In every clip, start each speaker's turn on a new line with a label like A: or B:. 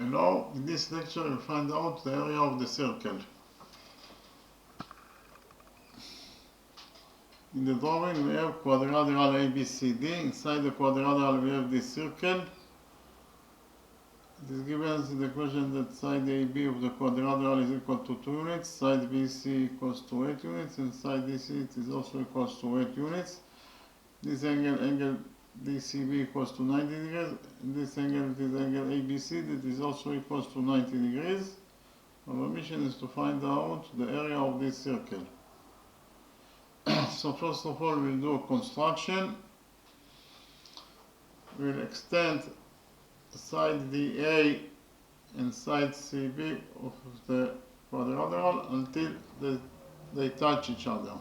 A: Hello, in this lecture we'll find out the area of the circle. In the drawing we have quadrilateral ABCD. Inside the quadrilateral we have this circle. It is given in the question that side AB of the quadrilateral is equal to 2 units, side BC equals to 8 units, and side DC it is also equals to 8 units. This angle DCB equals to 90 degrees, and this angle is angle ABC that is also equals to 90 degrees. Our mission is to find out the area of this circle. So first of all we'll do a construction. We'll extend side DA and side CB of the quadrilateral until they touch each other.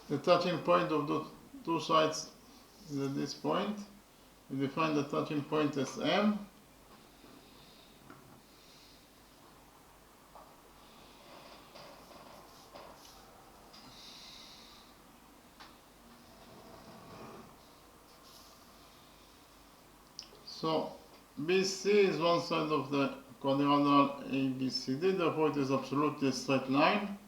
A: The touching point of the two sides is at this point. We define the touching point as M. So BC is one side of the quadrilateral ABCD, therefore it is absolutely a straight line.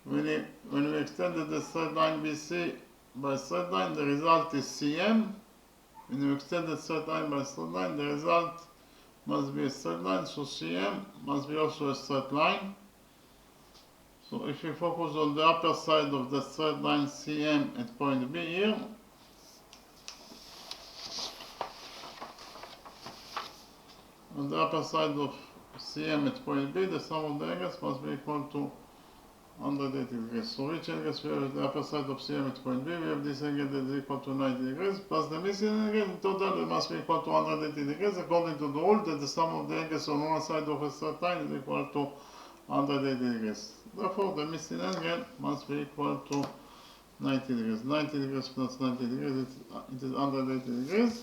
A: When we extended the straight line BC by straight line, the result is CM. When you extend the straight line by straight line, the result must be a straight line, so CM must be also a straight line. So if we focus on the upper side of the straight line CM at point B here, on the upper side of CM at point B, the sum of the angles must be equal to 180 degrees. So which angles we have at the upper side of CM at point B? We have this angle that is equal to 90 degrees plus the missing angle. In total they must be equal to 180 degrees according to the rule that the sum of the angles on one side of a straight line is equal to 180 degrees. Therefore the missing angle must be equal to 90 degrees. 90 degrees plus 90 degrees, it is 180 degrees.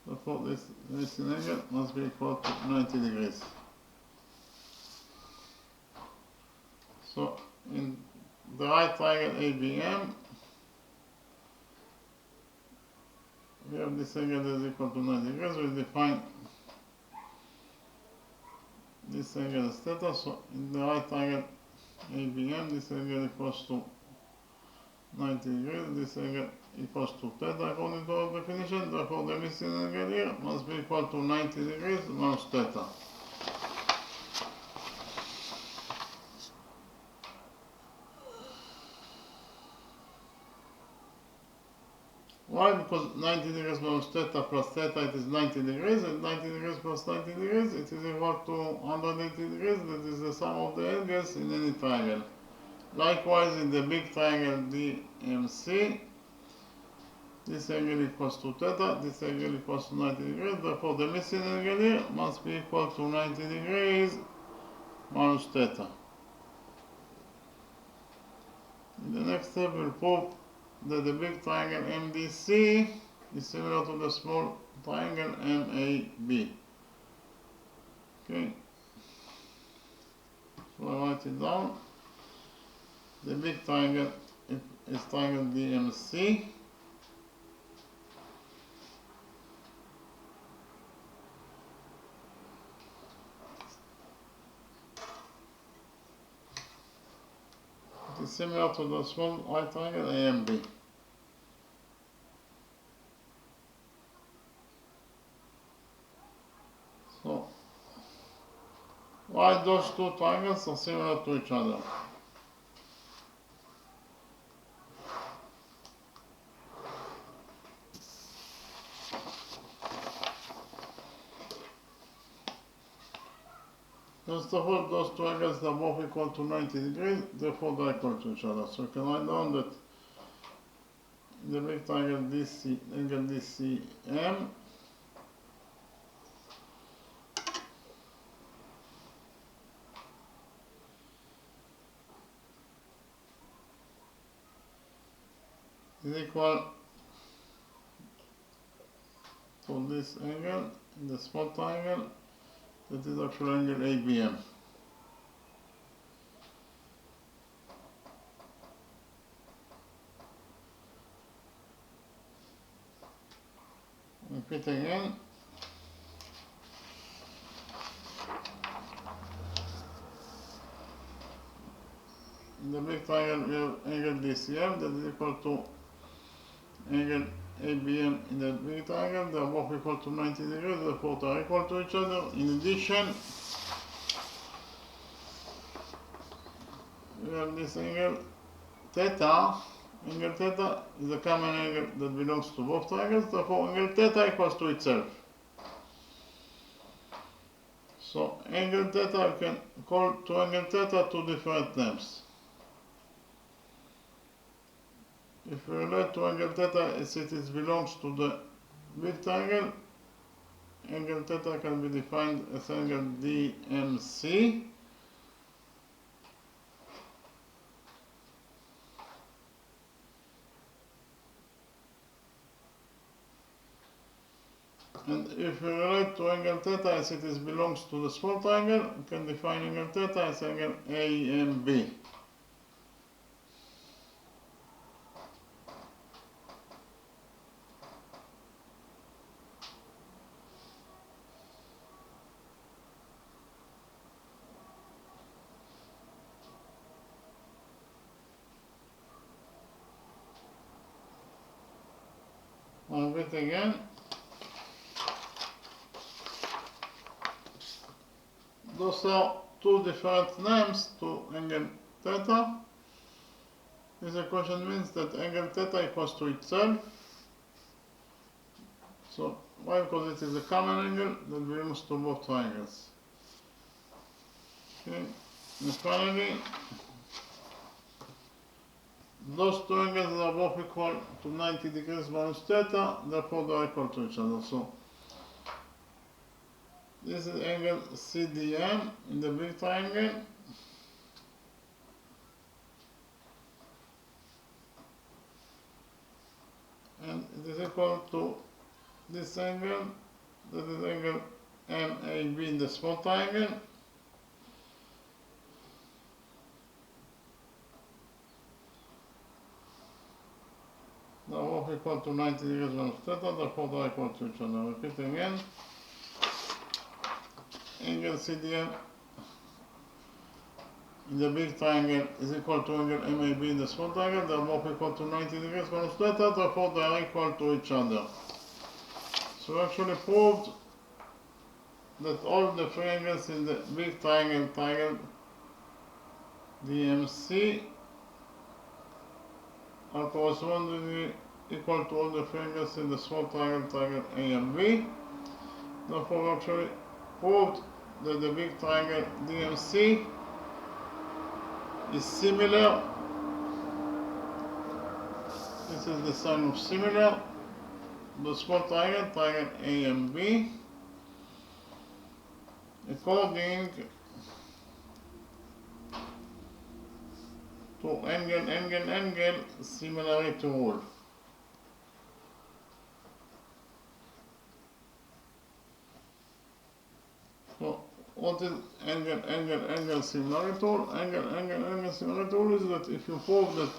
A: Therefore this missing angle must be equal to 90 degrees. So in the right triangle ABM, we have this angle that is equal to 90 degrees. We define this angle as theta. So in the right triangle ABM, this angle equals to 90 degrees. This angle equals to theta according to our definition. Therefore the missing angle here must be equal to 90 degrees minus theta. Why? Because 90 degrees minus theta plus theta, it is 90 degrees, and 90 degrees plus 90 degrees, it is equal to 180 degrees. That is the sum of the angles in any triangle. Likewise, in the big triangle DMC, this angle equals to theta, this angle equals to 90 degrees. Therefore, the missing angle here must be equal to 90 degrees minus theta. In the next step, we'll prove that the big triangle MDC is similar to the small triangle MAB. Okay, so I write it down. The big triangle is triangle DMC. It is similar to the small right triangle AMB. So, why those two triangles are similar to each other? First of all, those two angles are both equal to 90 degrees, therefore they are equal to each other. So you can write down that the big triangle DC, angle DCM is equal to this angle in the small triangle, that is actually angle ABM. Repeat again. In the big triangle we have angle DCM that is equal to angle ABM in the big triangle. They are both equal to 90 degrees, therefore they are equal to each other. In addition, we have this angle theta. Angle theta is a common angle that belongs to both triangles, therefore angle theta equals to itself. So angle theta, we can call to angle theta two different names. If we relate to angle theta as it belongs to the big triangle, angle theta can be defined as angle DMC. And if we relate to angle theta as it belongs to the small triangle, we can define angle theta as angle AMB. I'll repeat again. Those are two different names to angle theta. This equation means that angle theta equals to itself. So why? Because it is a common angle that belongs to both triangles. Okay. And finally, those two angles are both equal to 90 degrees minus theta, therefore they are equal to each other. So this is angle CDM in the big triangle. And it is equal to this angle, that is angle MAB in the small triangle. They are both equal to 90 degrees minus theta, therefore they are equal to each other. Repeat again. Angle CDM in the big triangle is equal to angle MAB in the small triangle. They are both equal to 90 degrees minus theta, therefore they are equal to each other. So we actually proved that all the three angles in the big triangle, triangle DMC, are correspondingly equal to all the three angles in the small triangle, triangle AMB. Therefore we actually proved that the big triangle DMC is similar. This is the sign of similar. The small triangle, triangle AMB, according to angle similarity rule. So what is angle similarity rule? Angle similarity rule is that if you prove that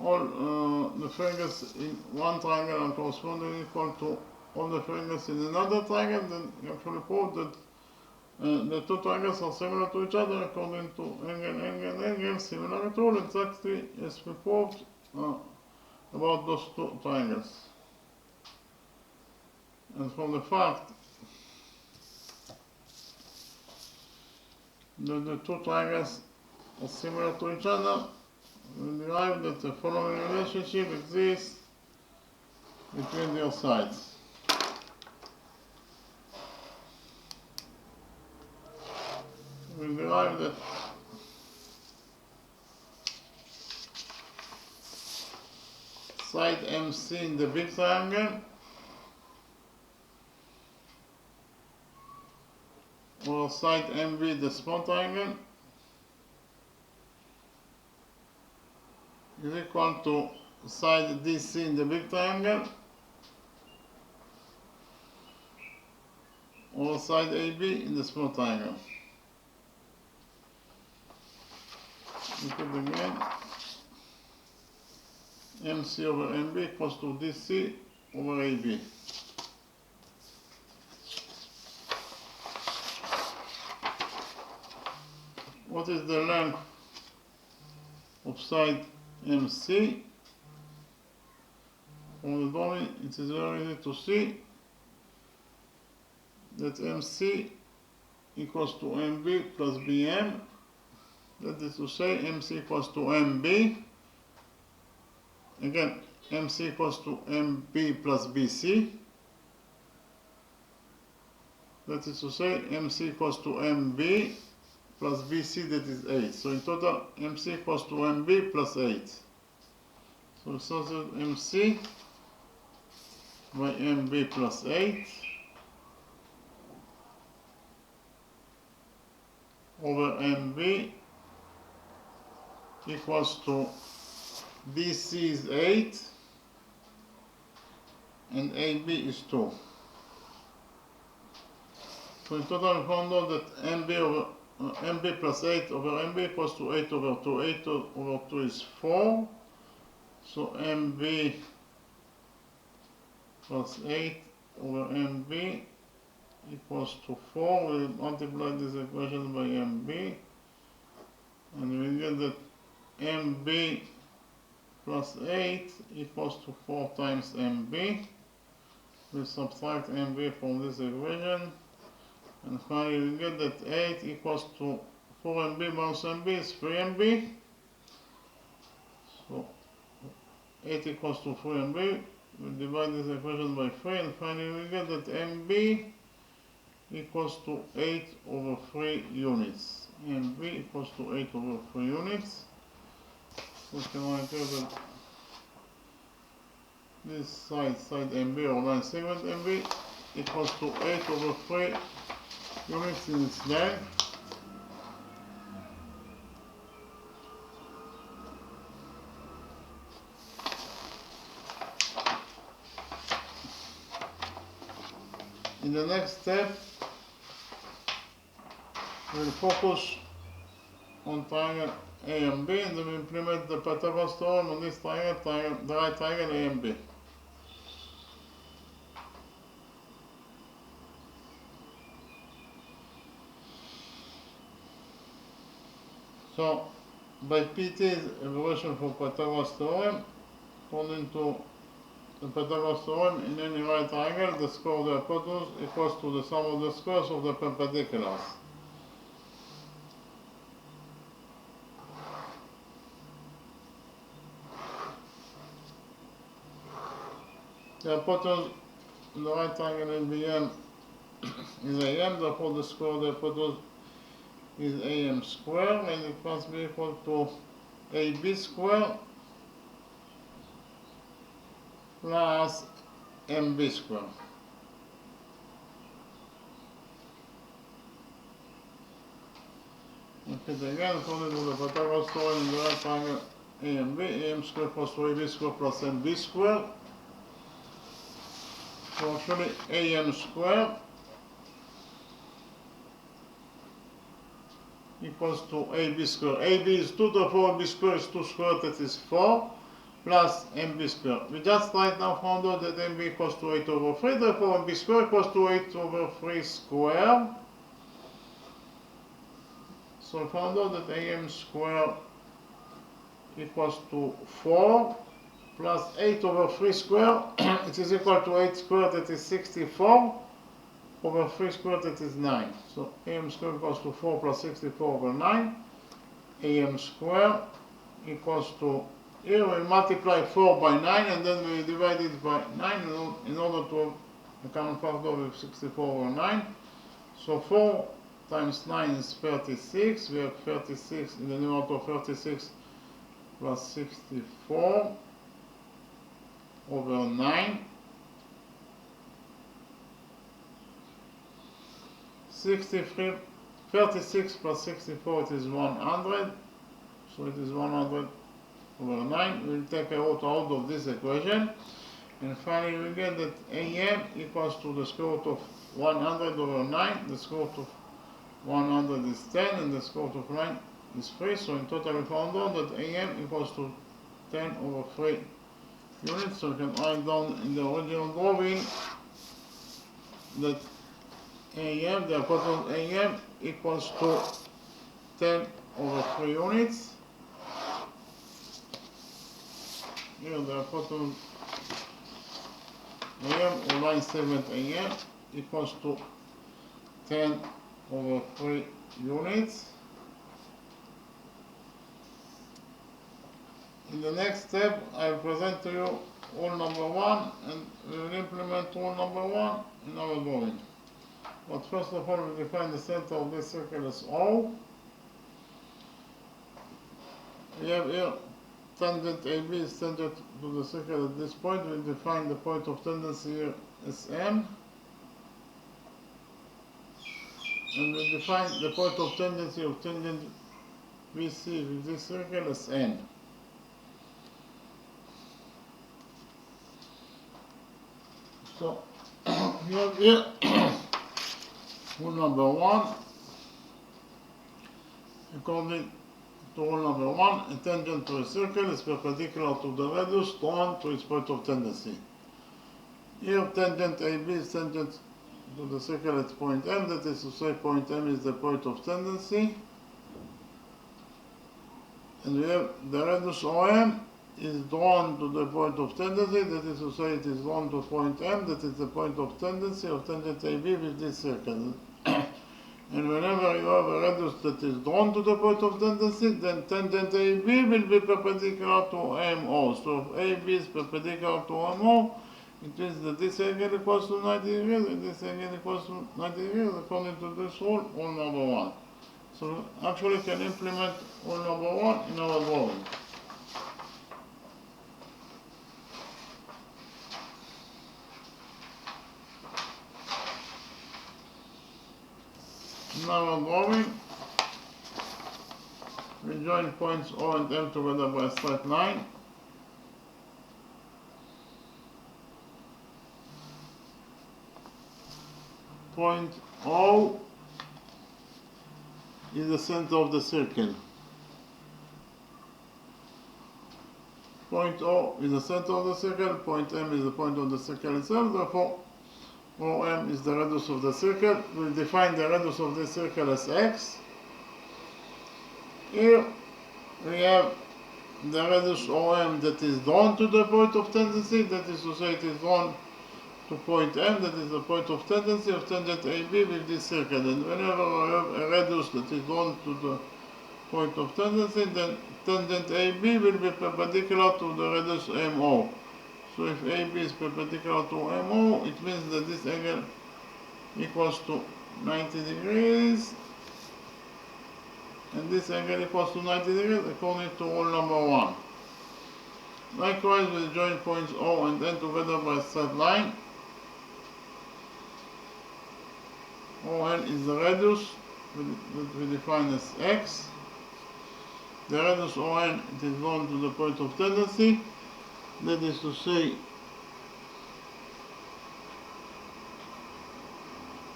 A: all the triangles in one triangle are correspondingly equal to all the triangles in another triangle, then you actually prove that the two triangles are similar to each other according to angle similarity rule, exactly as we proved about those two triangles. And from the fact that the two triangles are similar to each other, we derive that the following relationship exists between their sides. We derive that side MC in the big triangle or side MB the small triangle is equal to side DC in the big triangle over side AB in the small triangle. Repeat again. MC over MB equals to DC over AB. What is the length of side MC? From the drawing, it is very easy to see that MC equals to MB plus BM. That is to say, MC equals to MB. Again, MC equals to MB plus BC. That is to say, MC equals to MB plus BC, that is 8. So in total, MC equals to MB plus 8. So we substitute MC by MB plus 8 over MB equals to BC is 8 and AB is 2. So in total we found out that MB plus 8 over MB equals to 8 over 2. 8 over 2 is 4. So MB plus 8 over MB equals to 4. We multiply this equation by MB and we get that MB plus 8 equals to 4 times MB. We subtract MB from this equation and finally we get that 8 equals to 4MB minus MB is 3MB. So 8 equals to 3MB. We divide this equation by 3 and finally we get that MB equals to 8 over 3 units. MB equals to 8 over 3 units. So we can write here that this side MB or line segment MB equals to 8 over 3 units in its length. In the next step, we'll focus on triangle A and B and then we implement the Pythagoras theorem on this triangle, the right triangle A and B. So, by PT's evaluation for Pythagoras theorem, according to the Pythagoras theorem, in any right triangle, the square of the hypotenuse equals to the sum of the squares of the perpendiculars. The hypotenuse in the right triangle in BM is AM, therefore the square of the hypotenuse is AM square, and it must be equal to AB square plus MB square. Okay, again, according to the Pythagoras theorem in the right triangle A and B, AM square equals to AB square plus MB square. So actually AM square equals to AB square. AB is 2, therefore AB square is 2 squared, that is 4, plus MB square. We just right now found out that MB equals to 8 over 3, therefore MB square equals to 8 over 3 square. So we found out that AM square equals to 4 plus 8 over 3 square, it is equal to 8 squared, that is 64, over 3 squared, that is 9. So AM square equals to 4 plus 64 over 9. AM square equals to, here we multiply 4 by 9 and then we divide it by 9 in order to have a common factor with 64 over 9. So 4 times 9 is 36. We have 36 in the numerator, 36 plus 64 over 9. 36 plus 64, it is 100. So it is 100 over 9. We'll take a root out of this equation. And finally we get that AM equals to the square root of 100 over 9. The square root of 100 is 10 and the square root of 9 is 3. So in total we found out that AM equals to 10 over 3 units. So we can write down in the original drawing that AM, the approximate AM equals to 10 over 3 units. Here the approximate AM or line segment AM equals to 10 over 3 units. In the next step, I will present to you rule number 1 and we will implement rule number 1 in our drawing. But first of all, we define the center of this circle as O. We have here tangent AB is tangent to the circle at this point. We define the point of tendency here as M. And we define the point of tendency of tangent BC with this circle as N. So we have here rule number 1. According to rule number 1, a tangent to a circle is perpendicular to the radius drawn to its point of tendency. Here tangent AB is tangent to the circle at point M, that is to say point M is the point of tendency. And we have the radius OM is drawn to the point of tendency, that is to say it is drawn to point M, that is the point of tendency of tangent AB with this circle. And whenever you have a radius that is drawn to the point of tendency, then tangent AB will be perpendicular to MO. So if AB is perpendicular to MO, it means that this angle equals to 90 degrees and this angle equals to 90 degrees according to this rule, rule number 1. So actually can implement rule number 1 in our drawing. In our drawing, we join points O and M together by a straight line. Point O is the center of the circle. Point O is the center of the circle, point M is the point of the circle itself, therefore OM is the radius of the circle. We'll define the radius of this circle as x. Here we have the radius OM that is drawn to the point of tendency, that is to say it is drawn to point M, that is the point of tendency of tangent AB with this circle. And whenever I have a radius that is drawn to the point of tendency, then tangent AB will be perpendicular to the radius MO. So if AB is perpendicular to MO, it means that this angle equals to 90 degrees and this angle equals to 90 degrees according to rule number 1. Likewise, we join points O and N together by a straight line. ON is the radius that we define as x. The radius ON it is drawn to the point of tendency. That is to say,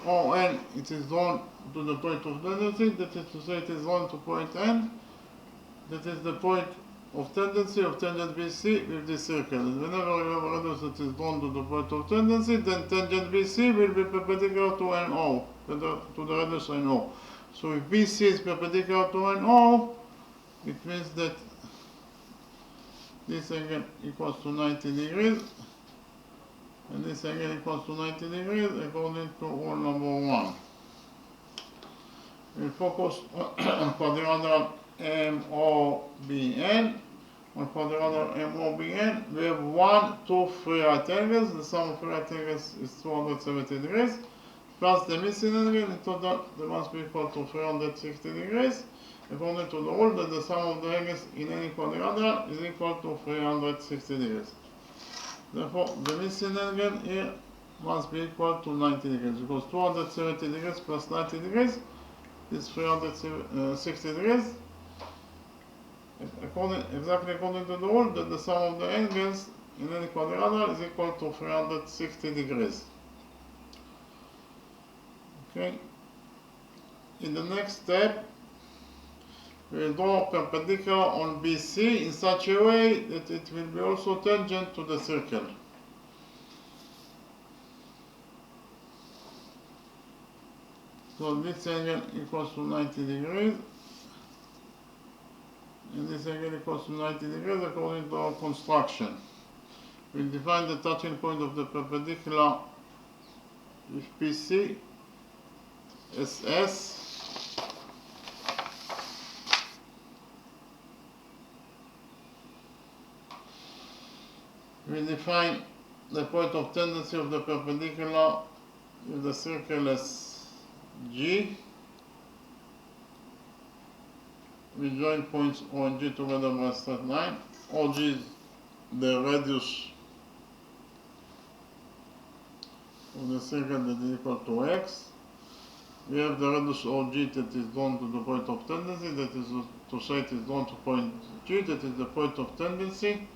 A: ON it is drawn to the point of tendency, that is to say it is drawn to point N, that is the point of tendency of tangent BC with this circle. And whenever you have a radius that is drawn to the point of tendency, then tangent BC will be perpendicular to NO, to the radius NO. So if BC is perpendicular to NO, it means that this angle equals to 90 degrees and this angle equals to 90 degrees according to rule number 1. We focus on quadrilateral MOBN. On quadrilateral MOBN, we have 1, 2, 3 right angles. The sum of 3 right angles is 270 degrees plus the missing angle. In total, they must be equal to 360 degrees. According to the rule that the sum of the angles in any quadrilateral is equal to 360 degrees. Therefore, the missing angle here must be equal to 90 degrees because 270 degrees plus 90 degrees is 360 degrees. exactly according to the rule that the sum of the angles in any quadrilateral is equal to 360 degrees. Okay. In the next step, we will draw a perpendicular on BC in such a way that it will be also tangent to the circle. So this angle equals to 90 degrees, and this angle equals to 90 degrees according to our construction. We'll define the touching point of the perpendicular with PC, SS, we define the point of tendency of the perpendicular with the circle as G. We join points O and G together by a straight line. OG is the radius of the circle that is equal to X. We have the radius OG that is drawn to the point of tendency, that is to say it is drawn to point G, that is the point of tendency.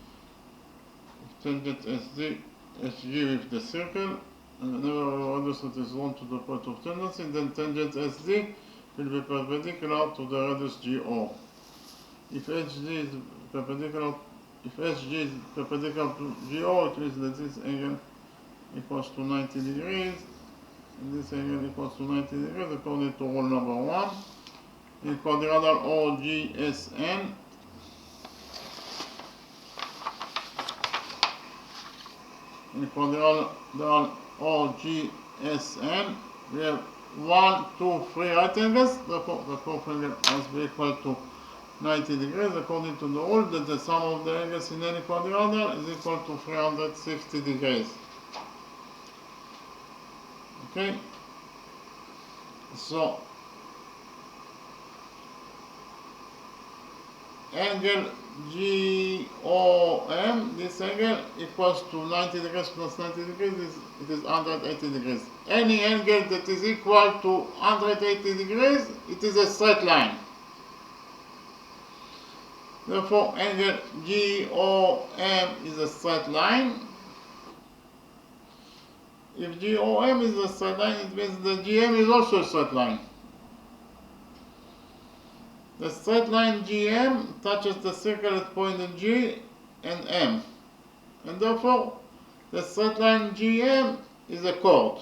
A: Tangent SG with the circle, and whenever a radius that is drawn to the point of tendency, then tangent SD will be perpendicular to the radius GO. If HG is perpendicular to GO, it means that this angle equals to 90 degrees, and this angle equals to 90 degrees according to rule number 1. In quadrilateral OGSN, in quadrilateral OGSN, we have 1, 2, 3 right angles. Therefore, the fourth angle must be equal to 90 degrees according to the rule that the sum of the angles in any quadrilateral is equal to 360 degrees. Okay, so angle GOM, this angle equals to 90 degrees plus 90 degrees, it is 180 degrees. Any angle that is equal to 180 degrees, it is a straight line. Therefore, angle GOM is a straight line. If GOM is a straight line, it means the GM is also a straight line. The straight line GM touches the circle at point G and M, and therefore the straight line GM is a chord.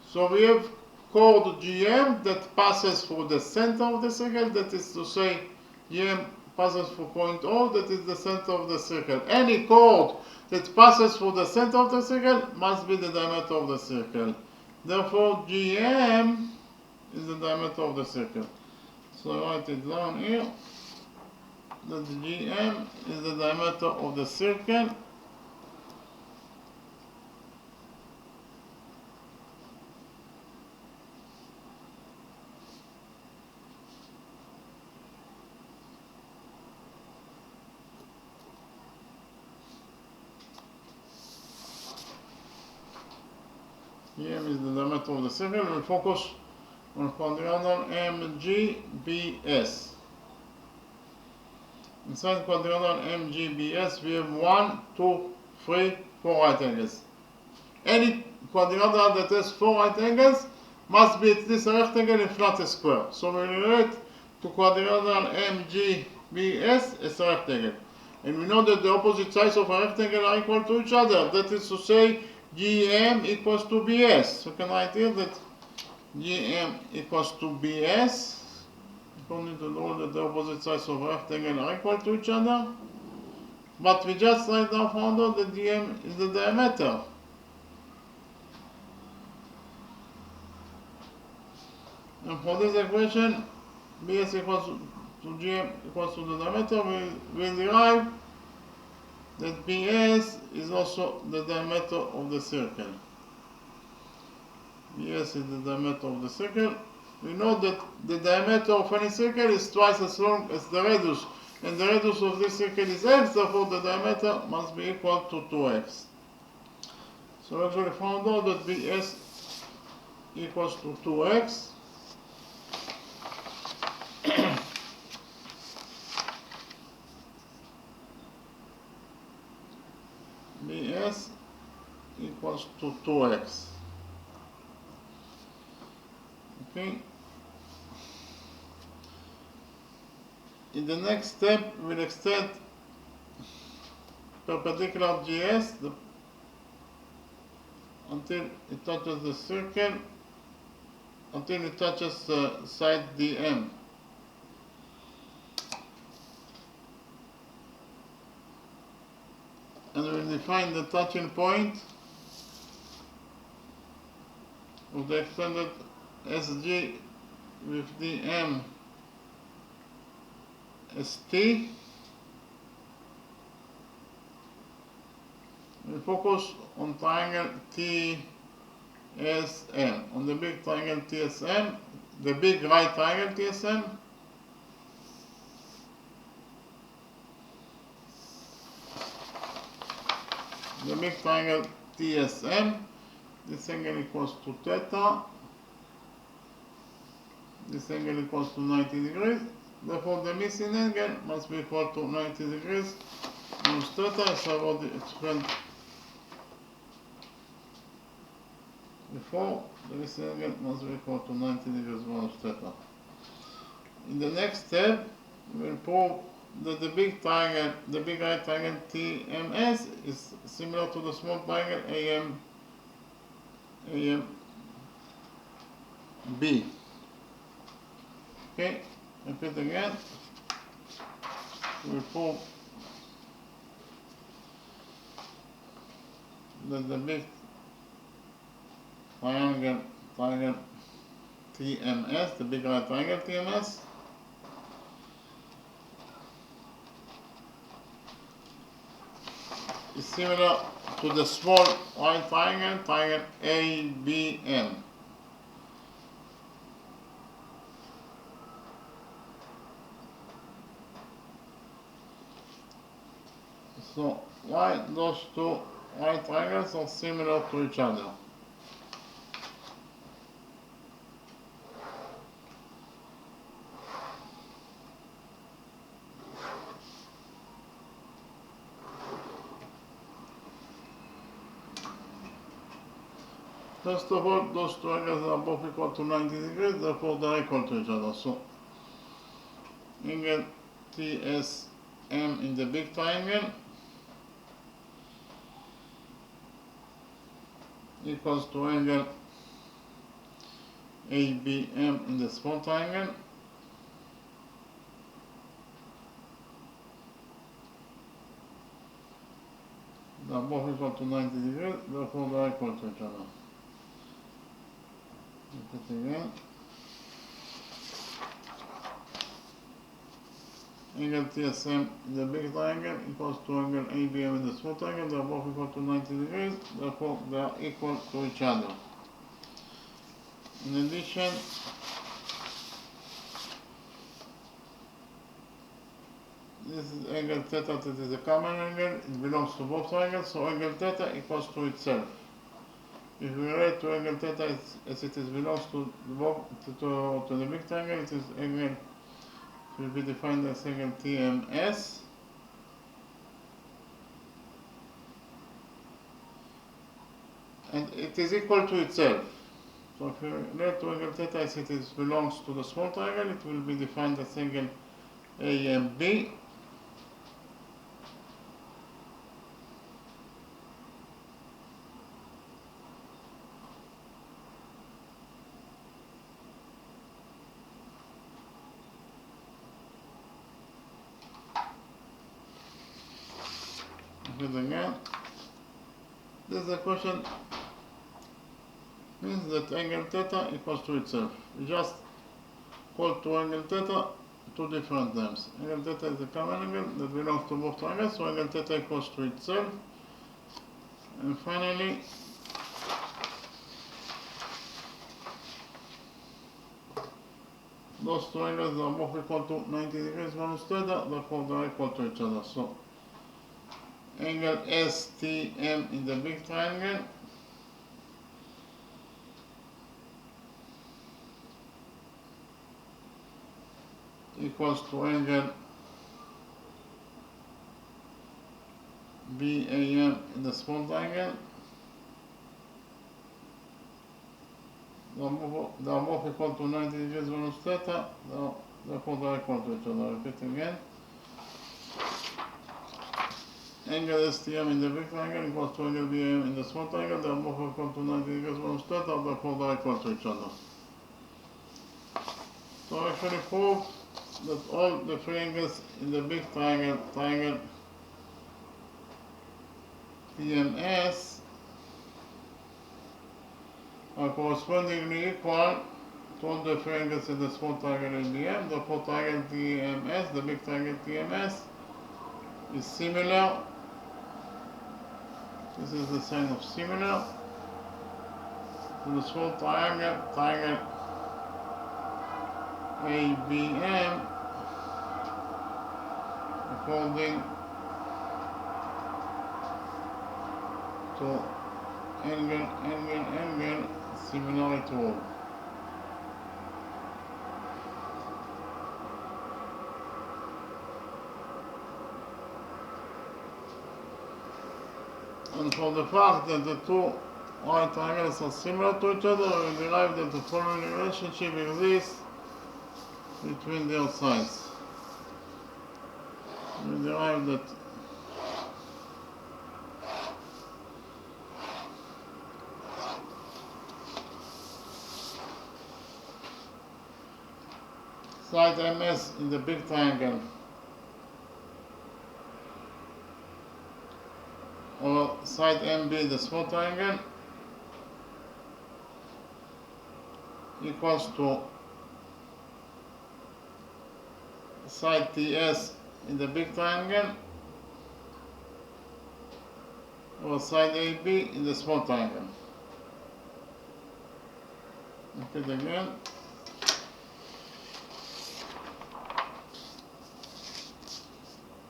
A: So we have chord GM that passes through the center of the circle, that is to say GM passes through point O, that is the center of the circle. Any chord that passes through the center of the circle must be the diameter of the circle. Therefore GM is the diameter of the circle. So I write it down here, that GM is the diameter of the circle. GM is the diameter of the circle. We'll focus on quadrilateral MGBS. Inside quadrilateral MGBS, we have 1, 2, 3, 4 right angles. Any quadrilateral that has 4 right angles must be at least a rectangle if not a square. So we relate to quadrilateral MGBS as a rectangle. And we know that the opposite sides of a rectangle are equal to each other. That is to say, GM equals to BS. So can I write here that GM equals to BS, according to the rule that the opposite sides of a rectangle are equal to each other. But we just right now found out that GM is the diameter. And for this equation, BS equals to GM equals to the diameter, we derive that BS is also the diameter of the circle. BS is the diameter of the circle. We know that the diameter of any circle is twice as long as the radius, and the radius of this circle is x, therefore the diameter must be equal to 2x. So we actually found out that BS equals to 2x. to 2x. Okay. In the next step, we'll extend perpendicular GS until it touches the circle, until it touches side DM. And we'll define the touching point of the extended SG with DM ST. We focus on triangle TSM, on the big triangle TSM, the big right triangle TSM. The big triangle TSM, this angle equals to theta, this angle equals to 90 degrees, therefore the missing angle must be equal to 90 degrees minus theta, as I've already explained before. The missing angle must be equal to 90 degrees minus theta. In the next step, we will prove that the big triangle, the big right triangle TMS is similar to the small triangle AMB. Okay, repeat again. We prove that the big triangle TMS, the big right triangle TMS, is similar to the small right triangle ABM. So why those two right triangles are similar to each other? First of all, those two angles are both equal to 90 degrees, therefore they are equal to each other. So angle TSM in the big triangle equals to angle ABM in the small triangle. They are both equal to 90 degrees, therefore they are equal to each other. Repeat again. Angle TSM in the big triangle equals to angle ABM in the small triangle. They are both equal to 90 degrees, therefore they are equal to each other. In addition, this is angle theta, that is a common angle, it belongs to both triangles, so angle theta equals to itself. If we relate to angle theta as it belongs to the big triangle, it is angle will be defined as angle TMS. And it is equal to itself. So if we relate to angle theta as it belongs to the small triangle, it will be defined as angle AMB. Again, this equation means that angle theta equals to itself. We just call to angle theta two different names. Angle theta is a common angle that belongs to both triangles, so angle theta equals to itself. And finally, those two angles are both equal to 90 degrees minus theta, therefore they are equal to each other. So angle STM in the big triangle equals to angle BAM in the small triangle. they are both equal to 90 degrees minus theta, therefore they are equal to each other. Repeat again. Angle STM in the big triangle equals to angle BM in the small triangle, they are both equal to 90 degrees minus theta, therefore they are equal to each other. So actually prove that all the three angles in the big triangle TMS are correspondingly equal to all the three angles in the small triangle LBM. Therefore triangle TMS, the big triangle TMS, is similar. This is the sign of similar to the small triangle ABM, according to angle similarity rule. And for the fact that the two right triangles are similar to each other, we derive that the following relationship exists between their sides. We derive that side MS in the big triangle or side MB in the small triangle equals to side TS in the big triangle or side AB in the small triangle. Repeat again.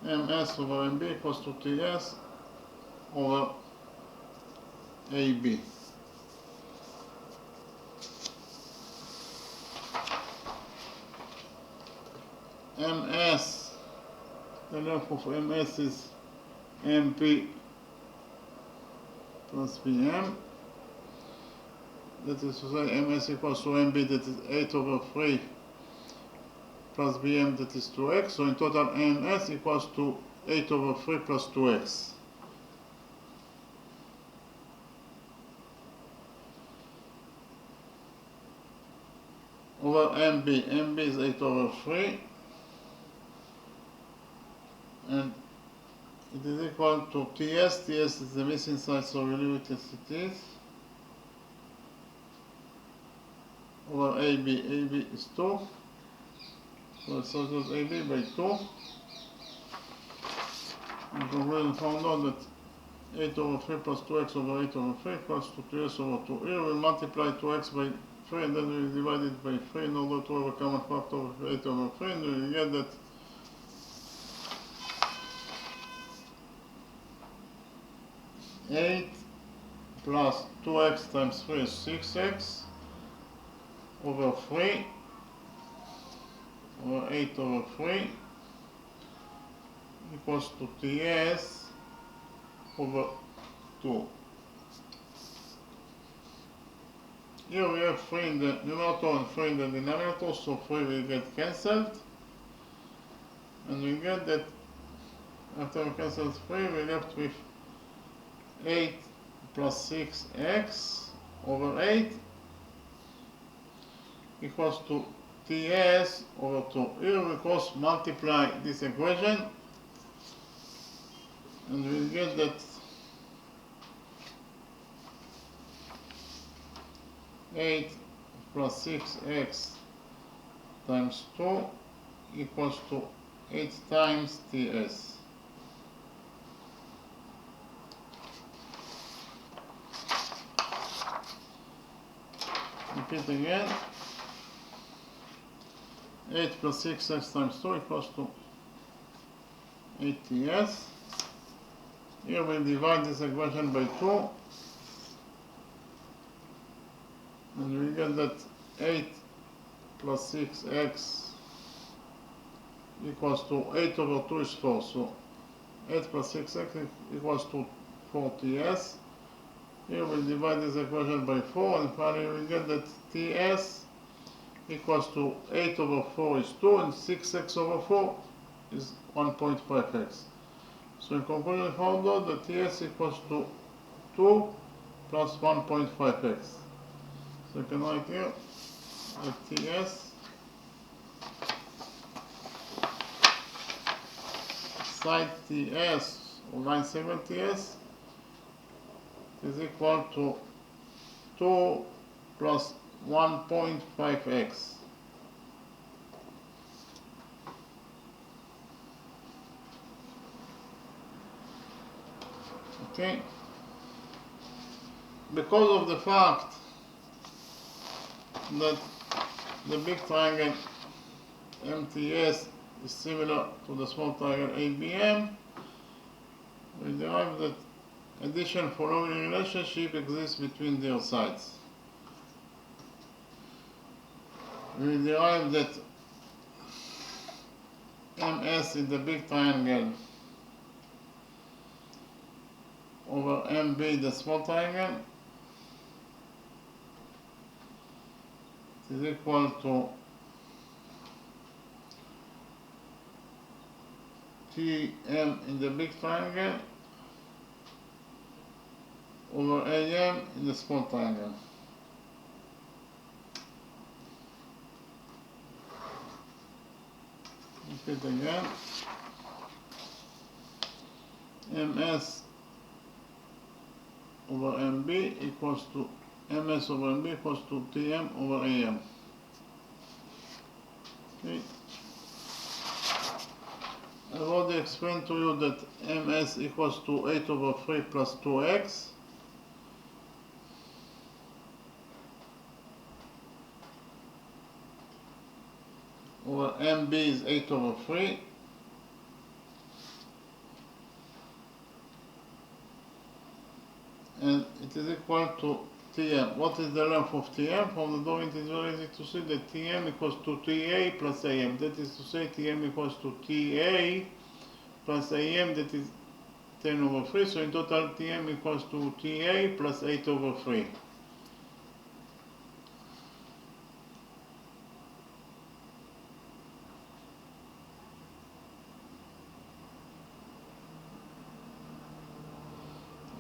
A: MS over MB equals to TS over AB. MS, the length of MS is MP plus BM. That is to say MS equals to MB, that is 8 over 3 plus BM, that is 2x. So in total MS equals to 8 over 3 plus 2x. Over MB, MB is 8 over 3. And it is equal to TS, TS is the missing side, so we leave it as it is, over AB, AB is 2, so it substitute AB by 2, and we already found out that 8 over 3 plus 2x over 8 over 3 equals to 2s over 2. Here we multiply 2x by 3 and then we divide it by 3 in order to have a common factor of 8 over 3, and we get that 8 plus 2x times 3 is 6x over 3 over 8 over 3 equals to TS over 2. Here we have 3 in the numerator and 3 in the denominator, so 3 will get cancelled, and we get that after we cancel 3 we're left with 8 plus 6x over 8 equals to TS over 2. Here we cross multiply this equation and we get that 8 plus 6x times 2 equals to 8 times TS. Repeat again. 8 plus 6x times 2 equals to 8TS. Here we'll divide this equation by 2. And we get that 8 plus 6x equals to 8 over 2 is 4. So 8 plus 6x equals to 4TS. Here we divide this equation by 4, and finally we get that TS equals to 8 over 4 is 2, and 6x over 4 is 1.5x. So in conclusion, we found out that TS equals to 2 plus 1.5x. So you can write here that TS side TS or line segment TS is equal to 2 plus 1.5x. Okay? Because of the fact that the big triangle MTS is similar to the small triangle ABM, we derive that addition following relationship exists between their sides. We derive that MS in the big triangle over MB the small triangle is equal to TM in the big triangle over AM in the small triangle. Repeat again. MS over MB equals to MS over MB equals to TM over AM. Okay. I've already explained to you that MS equals to 8 over 3 plus 2x. Over MB is 8 over 3. And it is equal to Tm. What is the length of Tm? From the drawing it is very easy to see that Tm equals to Ta plus Am. That is to say Tm equals to Ta plus Am, that is 10 over 3. So in total Tm equals to Ta plus 8 over 3.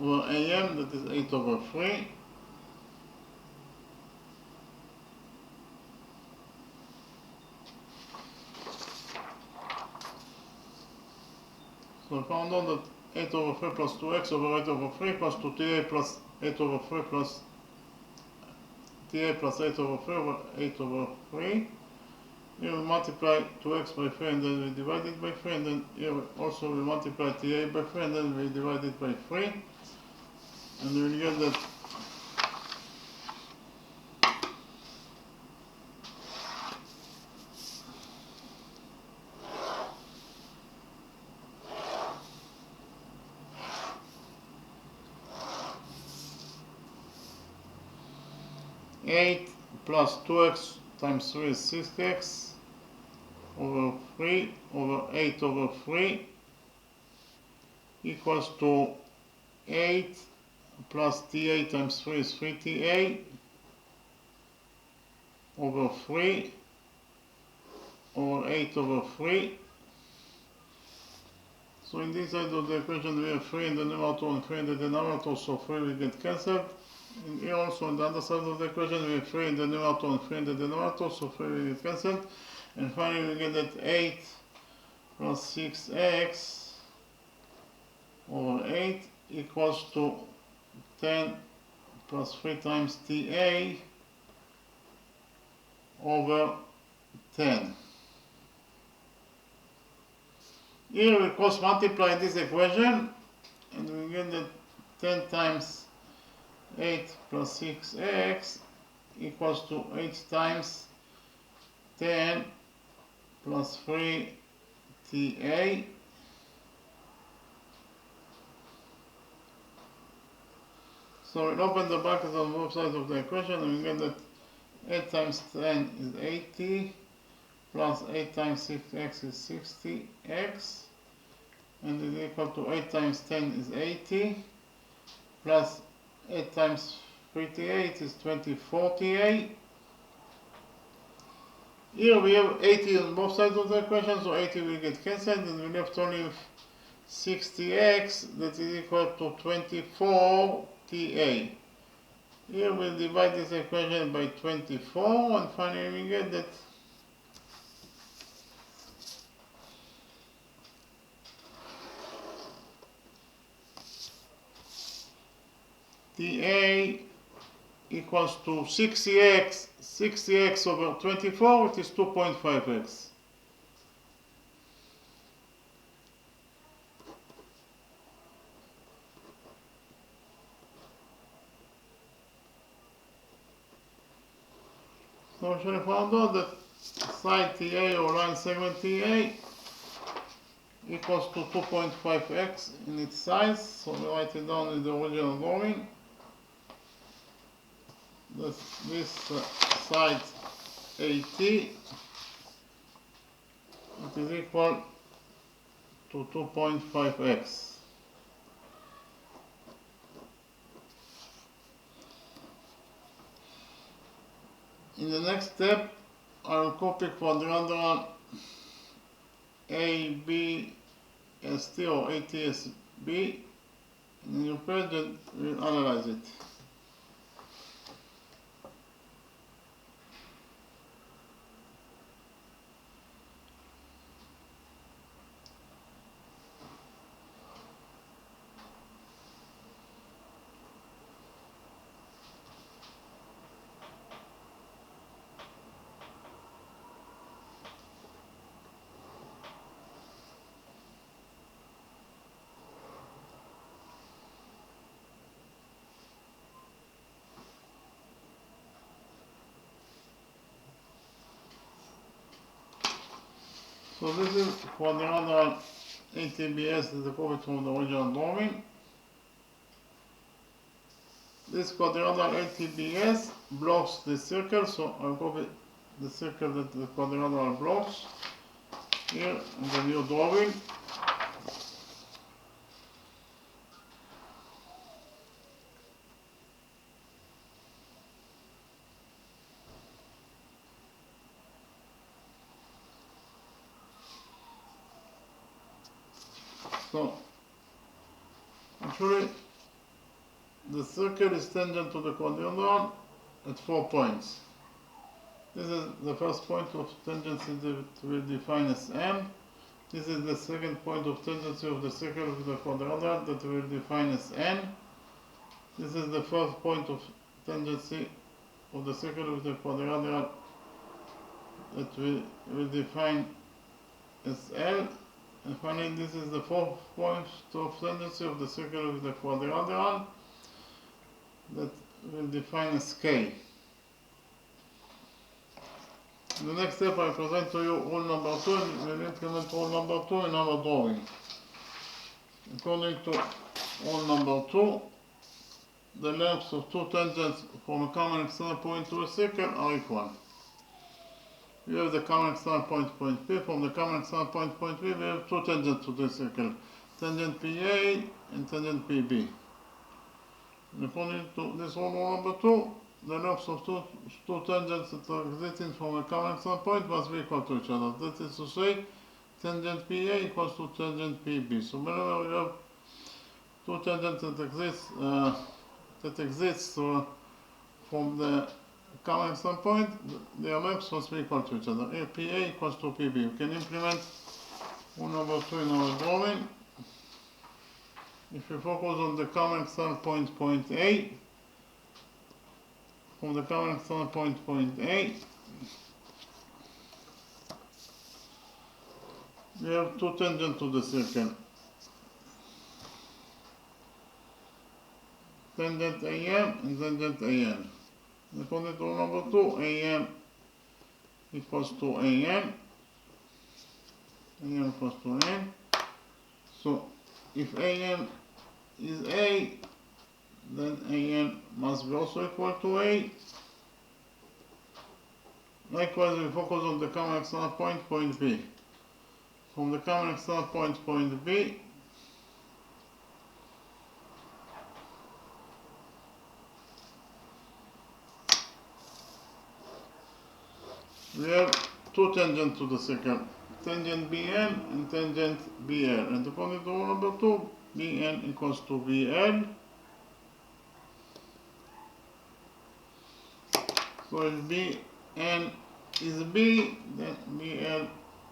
A: Over Am, that is 8 over 3. So I found out that 8 over 3 plus 2x over 8 over 3 equals to Ta plus 8 over 3 plus Ta plus 8 over 3 over 8 over 3. Here we multiply 2x by 3 and then we divide it by 3, and then here also we multiply Ta by 3 and then we divide it by 3. And we will get that eight plus 2x times 3 is 6x over 3 over 8 over 3 equals to 8 plus Ta times 3 is 3Ta over 3 over 8 over 3. So in this side of the equation we have 3 in the numerator and 3 in the denominator, so 3 will get cancelled. And here also on the other side of the equation we have 3 in the numerator and 3 in the denominator, so 3 will get cancelled. And finally we get that 8 plus 6x over 8 equals to 10 plus 3 times Ta over 10. Here we cross multiply this equation and we get that 10 times 8 plus 6x equals to 8 times 10 plus 3 Ta. So we'll open the brackets on both sides of the equation and we get that 8 times 10 is 80 plus 8 times 6x is 60x, and is equal to 8 times 10 is 80 plus 8 times 3ta is 24ta. Here we have 80 on both sides of the equation, so 80 will get cancelled, and we left only 60x, that is equal to 24ta. Here we'll divide this equation by 24, and finally we get that ta equals to 60x over 24, which is 2.5x. So we should found out that side TA or line segment TA equals to 2.5x in its size. So we write it down in the original drawing. This side AT, it is equal to 2.5x. In the next step, I will copy quadrilateral ABST or ATSB in a new page and we'll analyze it. So this is quadrilateral ATBS, this is a copy from the original drawing. This quadrilateral ATBS blocks the circle, so I'll copy the circle that the quadrilateral blocks here in the new drawing. So, actually, the circle is tangent to the quadrilateral at 4 points. This is the first point of tangency that we'll define as M. This is the second point of tangency of the circle with the quadrilateral that we'll define as N. This is the first point of tangency of the circle with the quadrilateral that we will define as L. And finally, this is the fourth point of tangency of the circle with the quadrilateral that we'll define as K. In the next step, I present to you rule number 2 and we'll implement rule number 2 in our drawing. According to rule number 2, the lengths of two tangents from a common external point to a circle are equal. We have the common external point P. From the common external point P, we have two tangents to the circle, tangent PA and tangent PB. And according to this rule number 2, the lengths of two tangents that are existing from a common external point must be equal to each other. That is to say, tangent PA equals to tangent PB. So whenever we have two tangents that exist from the common external point, their lengths must be equal to each other. PA equals to PB. We can implement rule number 2 in our drawing. If we focus on the common external point A, from the common external point A, we have two tangents to the circle. Tangent AM and tangent AN. According to rule number 2, AM equals to AM. AM equals to AM. So if AM is A, then AN must be also equal to A. Likewise, we focus on the common external point B. From the common external point B, we have two tangents to the circle, tangent BN and tangent BL. And according to rule number 2, BN equals to BL. So if BN is B, then BL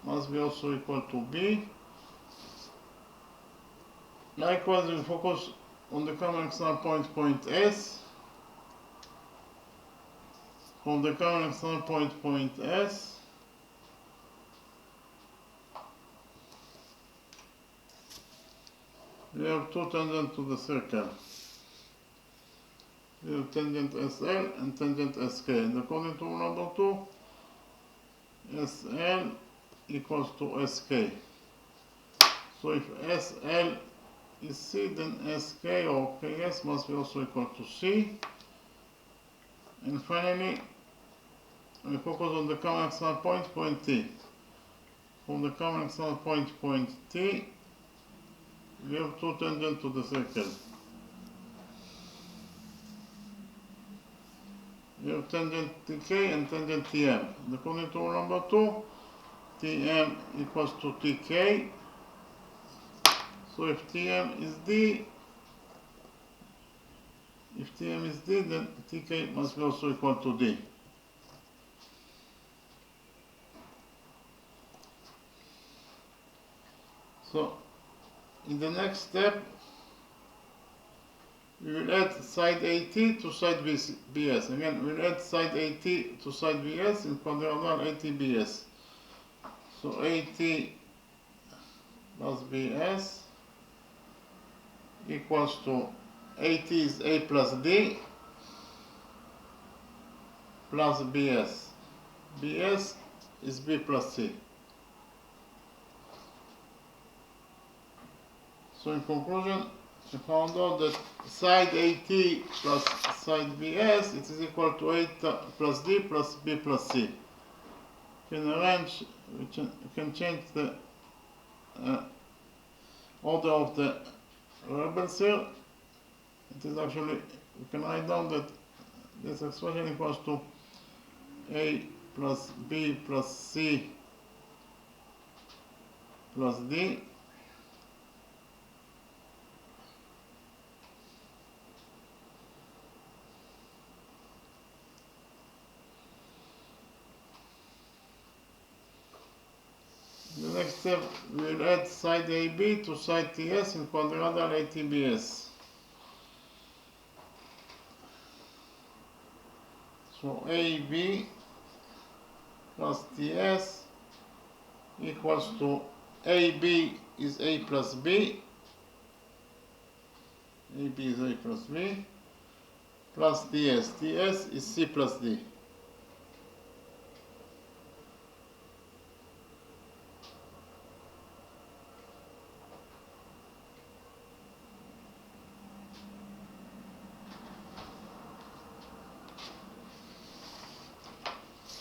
A: must be also equal to B. Likewise, we focus on the common external point S. From the common external point S, we have two tangents to the circle. We have tangent SL and tangent SK. And according to rule number 2, SL equals to SK. So if SL is C, then SK or KS must be also equal to C. And finally, we focus on the common external point T. From the common external point T, we have two tangents to the circle. We have tangent TK and tangent TM. And according to rule number 2, TM equals to TK. So if TM is D, then TK must be also equal to D. So in the next step, we will add side AT to side BS. Again, we will add side AT to side BS in quadrilateral AT-BS. So AT plus BS equals to AT is A plus D plus BS. BS is B plus C. So in conclusion, we found out that side AT plus side BS, it is equal to A plus D plus B plus C. We can change the order of the variables here. It is actually, we can write down that this expression equals to A plus B plus C plus D the next step, we will add side AB to side TS in quadrilateral AT-BS. So AB plus TS equals to AB is A plus B. AB is A plus B plus TS. TS is C plus D.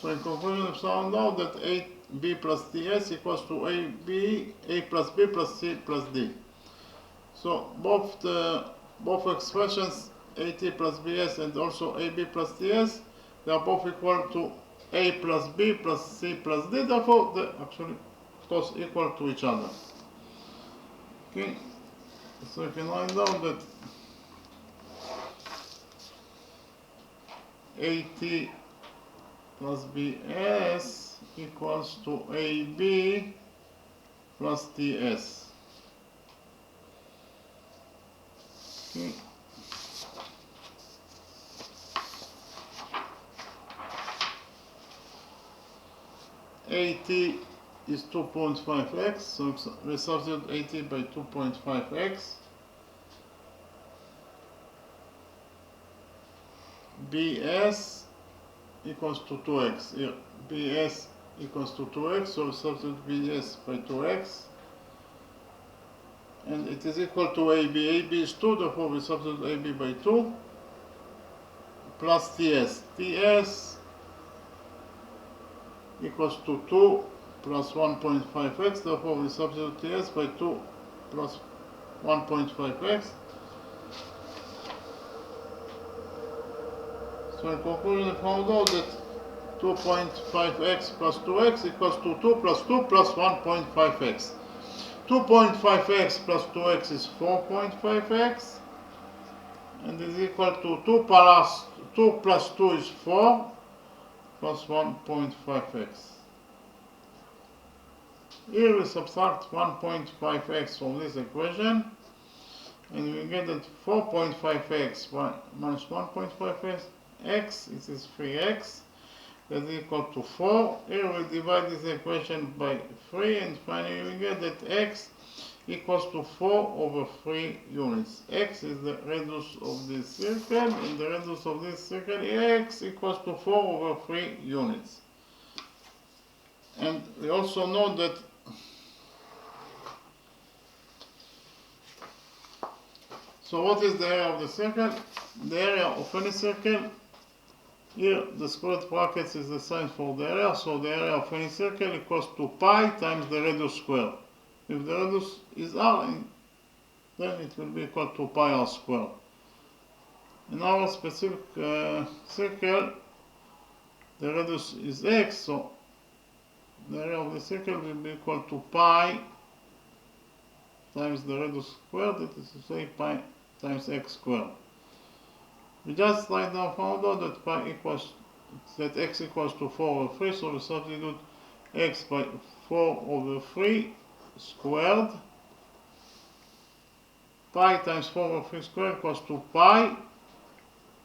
A: So in conclusion, we found out that AB plus TS equals to AB, A plus B plus C plus D. So both expressions, AT plus BS and also AB plus TS, they are both equal to A plus B plus C plus D. Therefore, they actually, of course, equal to each other. Okay. So you can write down that AT plus BS equals to AB plus TS. Okay. AT is 2.5x, so we substitute AT by 2.5x. BS equals to 2x. Here, BS equals to 2x, so we substitute BS by 2x. And it is equal to AB. AB is 2, therefore we substitute AB by 2. Plus TS. TS equals to 2 plus 1.5x, therefore we substitute TS by 2 plus 1.5x. So in conclusion, we found out that 2.5x plus 2x equals to 2 plus 2 plus 1.5x. 2.5x plus 2x is 4.5x, and is equal to 2 plus 2 is 4 plus 1.5x. Here we subtract 1.5x from this equation, and we get that 4.5x minus 1.5x, it is 3x, that is equal to 4. Here we divide this equation by 3, and finally we get that x equals to 4 over 3 units. X is the radius of this circle, and the radius of this circle x equals to 4 over 3 units. And we also know that so what is the area of the circle? The area of any circle, here the squared brackets is the sign for the area, so the area of any circle equals to pi times the radius squared. If the radius is r, then it will be equal to pi r squared. In our specific circle, the radius is x, so the area of the circle will be equal to pi times the radius squared, that is to say pi times x squared. We just right now found out that x equals to 4 over 3, so we substitute x by 4 over 3 squared. Pi times 4 over 3 squared equals to pi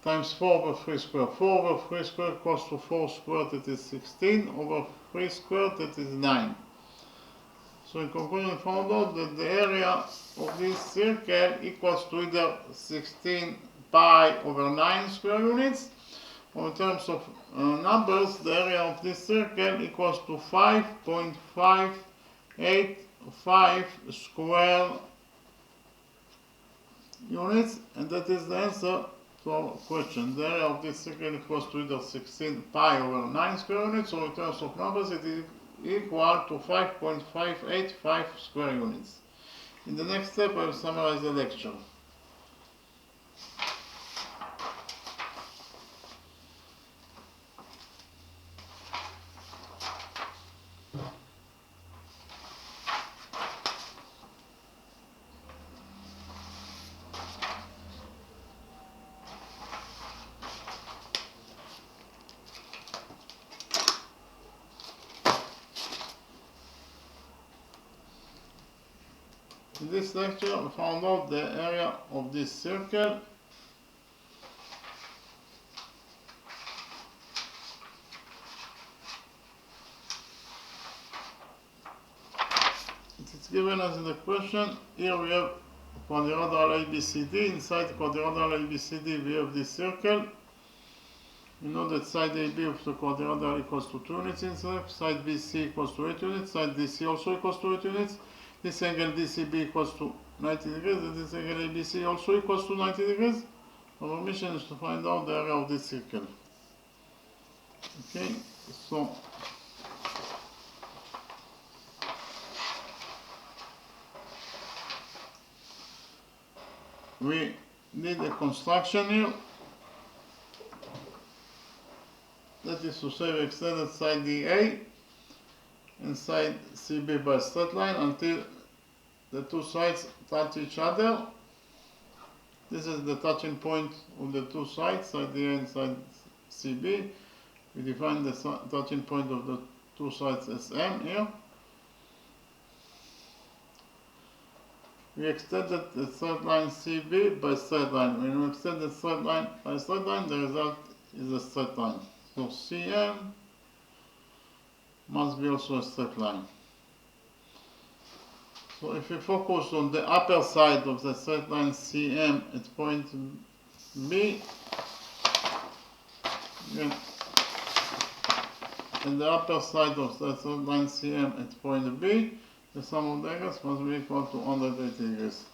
A: times 4 over 3 squared. 4 over 3 squared equals to 4 squared, that is 16, over 3 squared, that is 9. So in conclusion, we found out that the area of this circle equals to either 16 pi over 9 square units, or in terms of numbers, the area of this circle equals to 5.585 square units, and that is the answer to our question. The area of this circle equals to either 16 pi over 9 square units, or in terms of numbers, it is equal to 5.585 square units. In the next step, I will summarize the lecture. In this lecture, we found out the area of this circle. It is given us in the question. Here we have quadrilateral ABCD. Inside the quadrilateral ABCD, we have this circle. We know that side AB of the quadrilateral equals to 2 units inside, side BC equals to 8 units, side DC also equals to 8 units. This angle DCB equals to 90 degrees, and this angle ABC also equals to 90 degrees. Our mission is to find out the area of this circle. Okay, so we need a construction here. That is to say, we extended side DA and side CB by a straight line until the two sides touch each other. This is the touching point of the two sides, side DA and side CB. We define the touching point of the two sides as M here. We extended the straight line CB by straight line. When we extend the straight line by straight line, the result is a straight line. So CM must be also a straight line. So if we focus on the upper side of the straight line CM at point B, and the upper side of the straight line CM at point B, the sum of the angles must be equal to 180 degrees.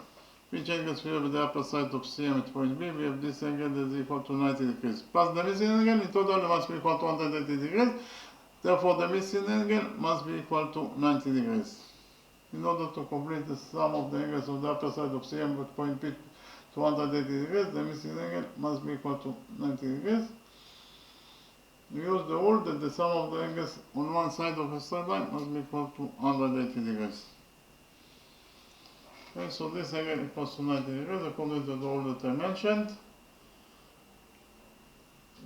A: Which angles we have at the upper side of CM at point B? We have this angle that is equal to 90 degrees. Plus the missing angle, in total it must be equal to 180 degrees. Therefore the missing angle must be equal to 90 degrees. In order to complete the sum of the angles of the upper side of CM at point B to 180 degrees, the missing angle must be equal to 90 degrees. We use the rule that the sum of the angles on one side of a straight line must be equal to 180 degrees. Okay, so this angle equals to 90 degrees according to the rule that I mentioned.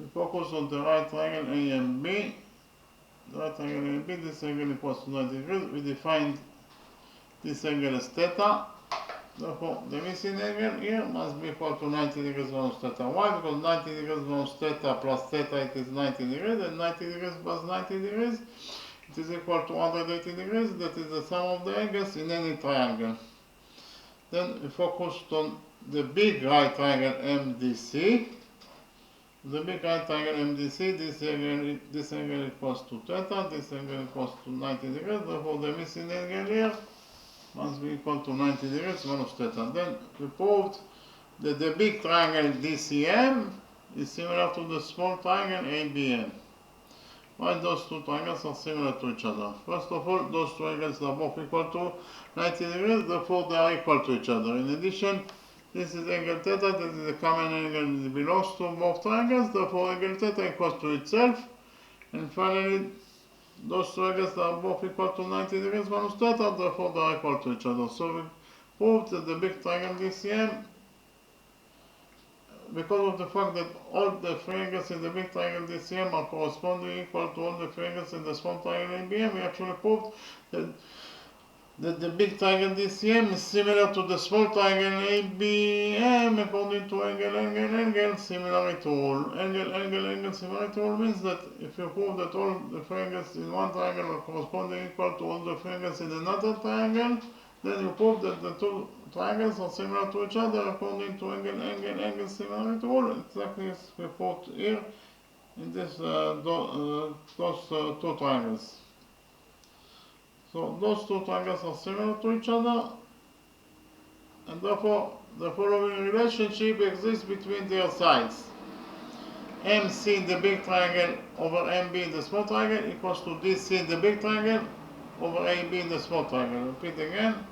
A: We focus on the right triangle A and B. The right triangle A and B, this angle equals to 90 degrees. We defined this angle as theta. Therefore, the missing angle here must be equal to 90 degrees minus theta. Why? Because 90 degrees minus theta plus theta, it is 90 degrees, and 90 degrees plus 90 degrees, it is equal to 180 degrees. That is the sum of the angles in any triangle. Then we focused on the big right triangle MDC. The big right triangle MDC, this angle equals to theta, this angle equals to 90 degrees. Therefore, the missing angle here must be equal to 90 degrees minus theta. Then we proved that the big triangle DCM is similar to the small triangle ABM. Why those two triangles are similar to each other? First of all, those two angles are both equal to 90 degrees, therefore they are equal to each other. In addition, this is angle theta, that is a common angle that belongs to both triangles, therefore angle theta equals to itself. And finally, those two angles are both equal to 90 degrees minus theta, therefore they are equal to each other. So we proved that the big triangle DCM, because of the fact that all the three angles in the big triangle DCM are corresponding equal to all the three angles in the small triangle ABM, we actually proved that the big triangle DCM is similar to the small triangle ABM according to angle similarity rule. Angle similarity rule means that if you prove that all the three angles in one triangle are corresponding equal to all the three angles in another triangle, then you prove that the two triangles are similar to each other according to angle similarity rule, exactly as we put here in this those two triangles. So those two triangles are similar to each other, and therefore the following relationship exists between their sides. MC in the big triangle over MB in the small triangle equals to DC in the big triangle over AB in the small triangle. Repeat again.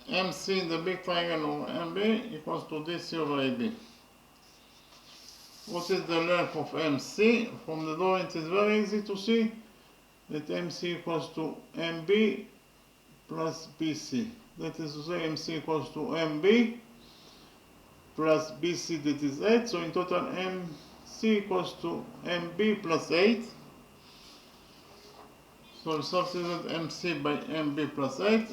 A: MC in the big triangle over MB equals to DC over AB. What is the length of MC? From the drawing it is very easy to see that MC equals to MB plus BC. That is to say MC equals to MB plus BC, that is 8. So in total MC equals to MB plus 8. So we substitute MC by MB plus 8.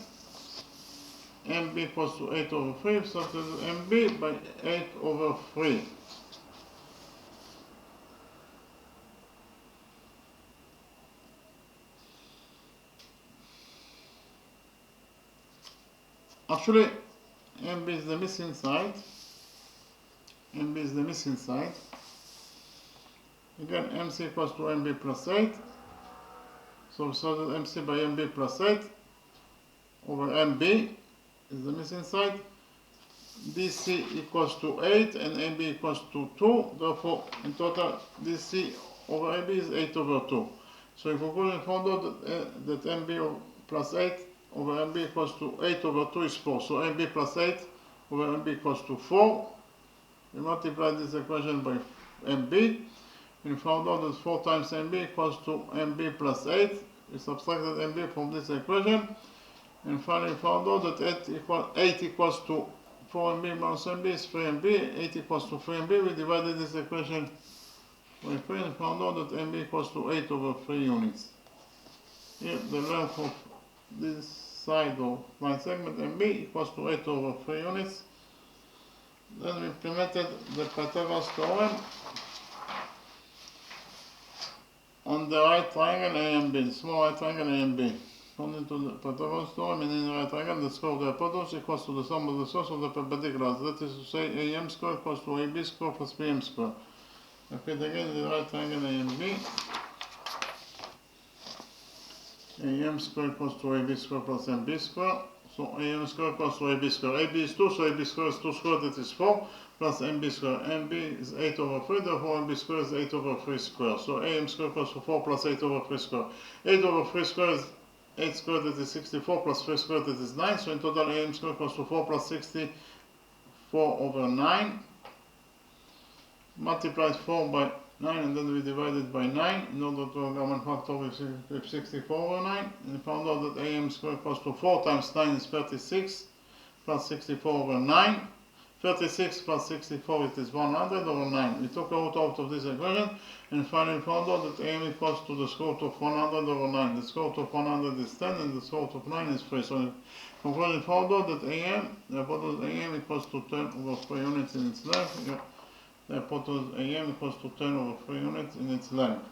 A: MB equals to 8 over 3. Substitute MB by 8 over 3. Actually, MB is the missing side. MB is the missing side. Again, MC equals to MB plus 8. So we substitute MC by MB plus 8 over MB is the missing side. DC equals to 8 and MB equals to 2. Therefore, in total, DC over MB is 8 over 2. So in conclusion, we found out that MB plus 8 over MB equals to 8 over 2 is 4. So MB plus 8 over MB equals to 4. We multiply this equation by MB. We found out that 4 times MB equals to MB plus 8. We subtracted MB from this equation. And finally found out that 8 equals to 4MB minus MB is 3MB. 8 equals to 3MB. We divided this equation by 3 and found out that MB equals to 8 over 3 units. Here the length of this side of line segment MB equals to 8 over 3 units. Then we implemented the Pythagoras theorem on the right triangle A and B, the small right triangle A and B. According to the Pythagoras theorem, in any right triangle, the square of the hypotenuse equals to the sum of the sides of the perpendiculars. That is to say, AM square equals to AB square plus BM square. Repeat again, the right triangle A and B. AM square equals to AB square plus MB square. So AM square equals to AB square. AB is 2, so AB square is 2 squared, that is 4, plus MB square. MB is 8 over 3, therefore MB square is 8 over 3 square. So AM square equals to 4 plus 8 over 3 square. 8 over 3 square is 8 squared, that is 64, plus 3 squared, that is 9. So in total AM square equals to 4 plus 64 over 9. multiplied 4 by 9 and then we divided by 9 in order to have a common factor with 64 over 9, and we found out that am squared equals to 4 times 9 is 36 plus 64 over 9. 36 plus 64 it is 100 over 9. We took out of this equation and finally found out that am equals to the square root of 100 over 9. The square root of 100 is 10 and the square root of 9 is 3. So in conclusion we found out that am equals to 10 over 3 units in its length. The hypotenuse am equals to 10 over 3 units in its length.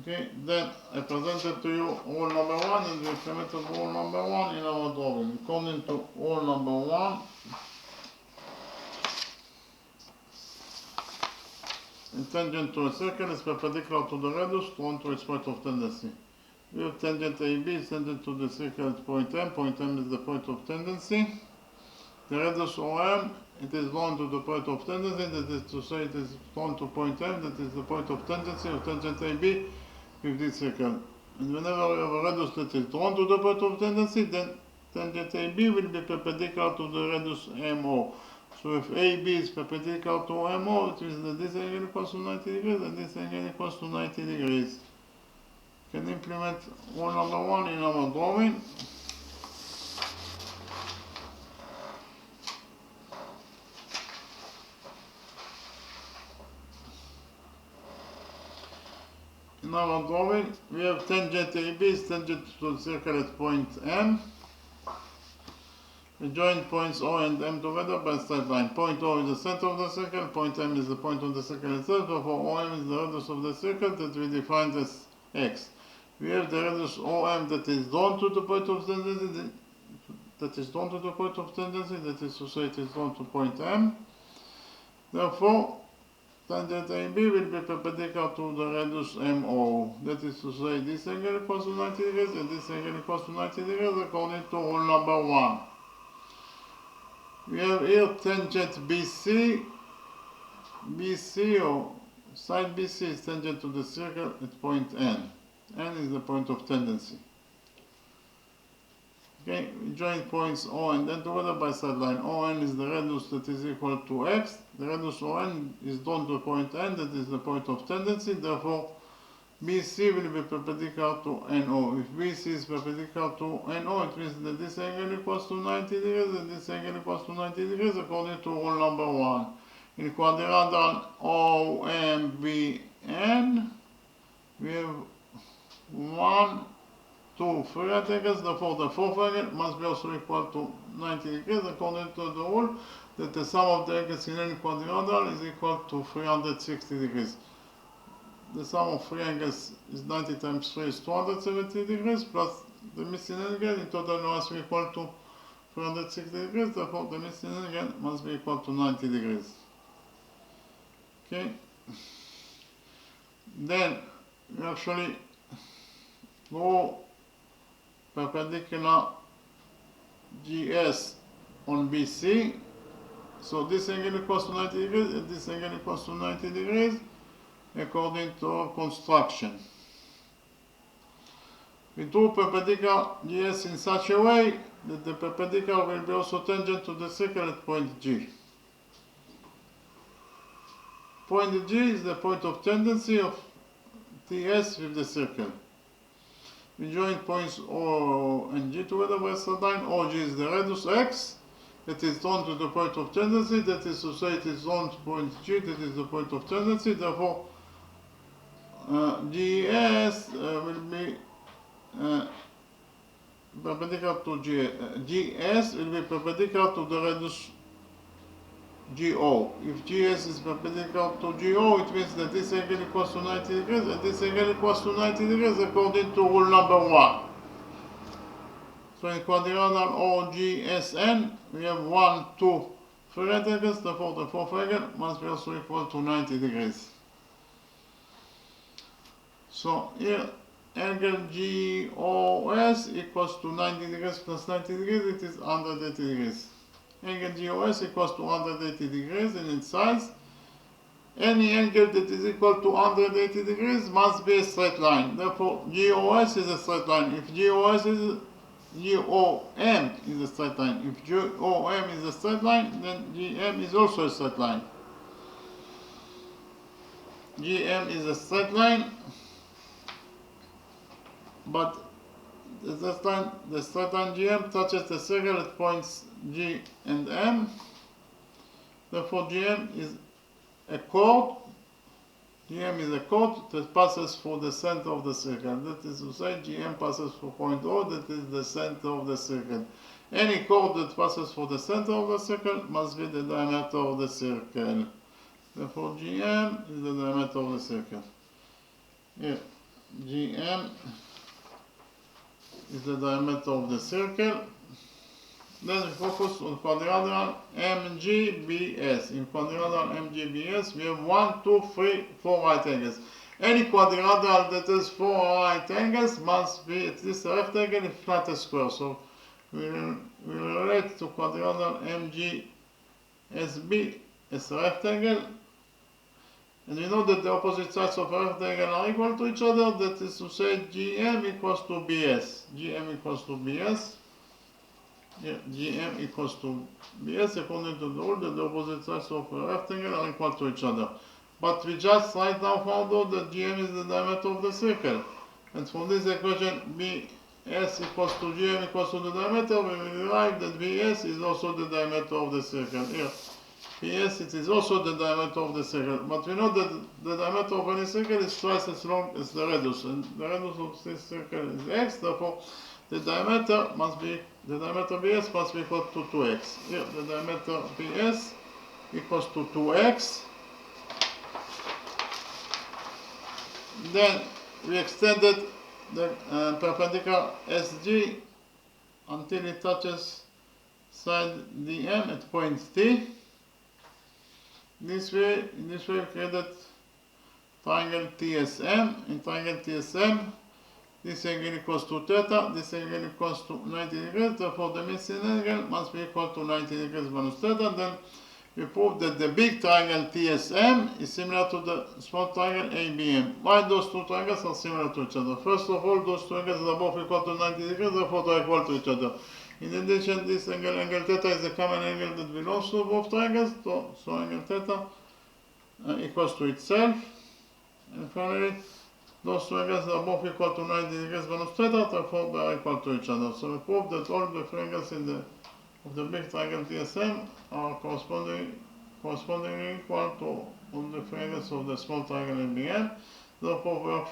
A: Okay, then I presented to you rule number 1 and we implemented rule number 1 in our drawing. According to rule number 1, a tangent to a circle is perpendicular to the radius drawn to its point of tendency. We have tangent AB is tangent to the circle at point M. Point M is the point of tendency. The radius OM, it is drawn to the point of tendency, that is to say it is drawn to point M, that is the point of tendency of tangent AB with this circle. And whenever we have a radius that is drawn to the point of tendency, then tangent AB will be perpendicular to the radius MO. So if AB is perpendicular to MO, it means that this angle equals to 90 degrees and this angle equals to 90 degrees. We can implement rule number 1 in our drawing. In our drawing, we have tangent AB is tangent to the circle at point M. We join points O and M together by a straight line. Point O is the center of the circle, point M is the point of the circle itself, therefore OM is the radius of the circle that we defined as X. We have the radius OM that is drawn to the point of tendency, that is to say it is drawn to point M. Therefore, tangent AB will be perpendicular to the radius MO. That is to say this angle equals to 90 degrees and this angle equals to 90 degrees according to rule number 1. We have here tangent BC. BC or side BC is tangent to the circle at point N. N is the point of tendency. Okay, we join points O and N together by side line. ON is the radius that is equal to X. The radius ON is drawn to point N, that is the point of tendency. Therefore, BC will be perpendicular to NO. If BC is perpendicular to NO, it means that this angle equals to 90 degrees and this angle equals to 90 degrees according to rule number 1. In quadrilateral OMBN, we have 1, 2, 3 right angles, therefore the fourth angle must be also equal to 90 degrees according to the rule that the sum of the angles in any quadrilateral is equal to 360 degrees. The sum of 3 angles is 90 times 3 is 270 degrees plus the missing angle in total must be equal to 360 degrees, therefore the missing angle must be equal to 90 degrees. Okay. Then we actually go perpendicular GS on BC. So this angle equals to 90 degrees and this angle equals to 90 degrees according to our construction. We draw perpendicular GS in such a way that the perpendicular will be also tangent to the circle at point G. Point G is the point of tendency of TS with the circle. We join points O and G together by a straight line. OG is the radius X that is drawn to the point of tendency, that is to say it is drawn to point G, that is the point of tendency. Therefore, GS will be perpendicular to GS will be perpendicular to the radius GO. If GS is perpendicular to GO, it means that this angle equals to 90 degrees and this angle equals to 90 degrees according to rule number 1. So in quadrilateral OGSN, we have 1, 2, 3 right angles, therefore the fourth angle must be also equal to 90 degrees. So here, angle GOS equals to 90 degrees plus 90 degrees, it is 180 degrees. Angle GOS equals to 180 degrees in its size. Any angle that is equal to 180 degrees must be a straight line. Therefore, GOS is a straight line. If GOM is a straight line. If GOM is a straight line, then GM is also a straight line. GM is a straight line, but the straight line GM touches the circle at points G and M. Therefore, GM is a chord. GM is a chord that passes through the center of the circle. That is to say, GM passes through point O, that is the center of the circle. Any chord that passes through the center of the circle must be the diameter of the circle. Therefore, GM is the diameter of the circle. Here, GM is the diameter of the circle. Then we focus on quadrilateral MGBS. In quadrilateral MGBS, we have 1, 2, 3, 4 right angles. Any quadrilateral that has 4 right angles must be at least a rectangle, if not a square. So we relate to quadrilateral MGSB as a rectangle. And we know that the opposite sides of a rectangle are equal to each other. That is to say, GM equals to BS. GM equals to BS. Yeah, GM equals to BS according to the rule that the opposite sides of a rectangle are equal to each other. But we just right now found out that GM is the diameter of the circle. And from this equation, BS equals to GM equals to the diameter, we will derive that BS is also the diameter of the circle. Here, BS, it is also the diameter of the circle. But we know that the diameter of any circle is twice as long as the radius. And the radius of this circle is x, therefore the diameter BS must be equal to 2x. Here, the diameter BS equals to 2x. Then we extended the perpendicular SG until it touches side DM at point T. In this way we created triangle TSM. In triangle TSM, this angle equals to theta, this angle equals to 90 degrees, therefore the missing angle must be equal to 90 degrees minus theta. Then we prove that the big triangle TSM is similar to the small triangle ABM. Why those two triangles are similar to each other? First of all, those two angles are both equal to 90 degrees, therefore they are equal to each other. In addition, this angle theta is a common angle that belongs to both triangles, so angle theta equals to itself. And finally, those two angles are both equal to 90 degrees minus theta, therefore they are equal to each other. So we prove that all the three angles of the big triangle TSM are correspondingly equal to all the three angles of the small triangle ABM. Therefore we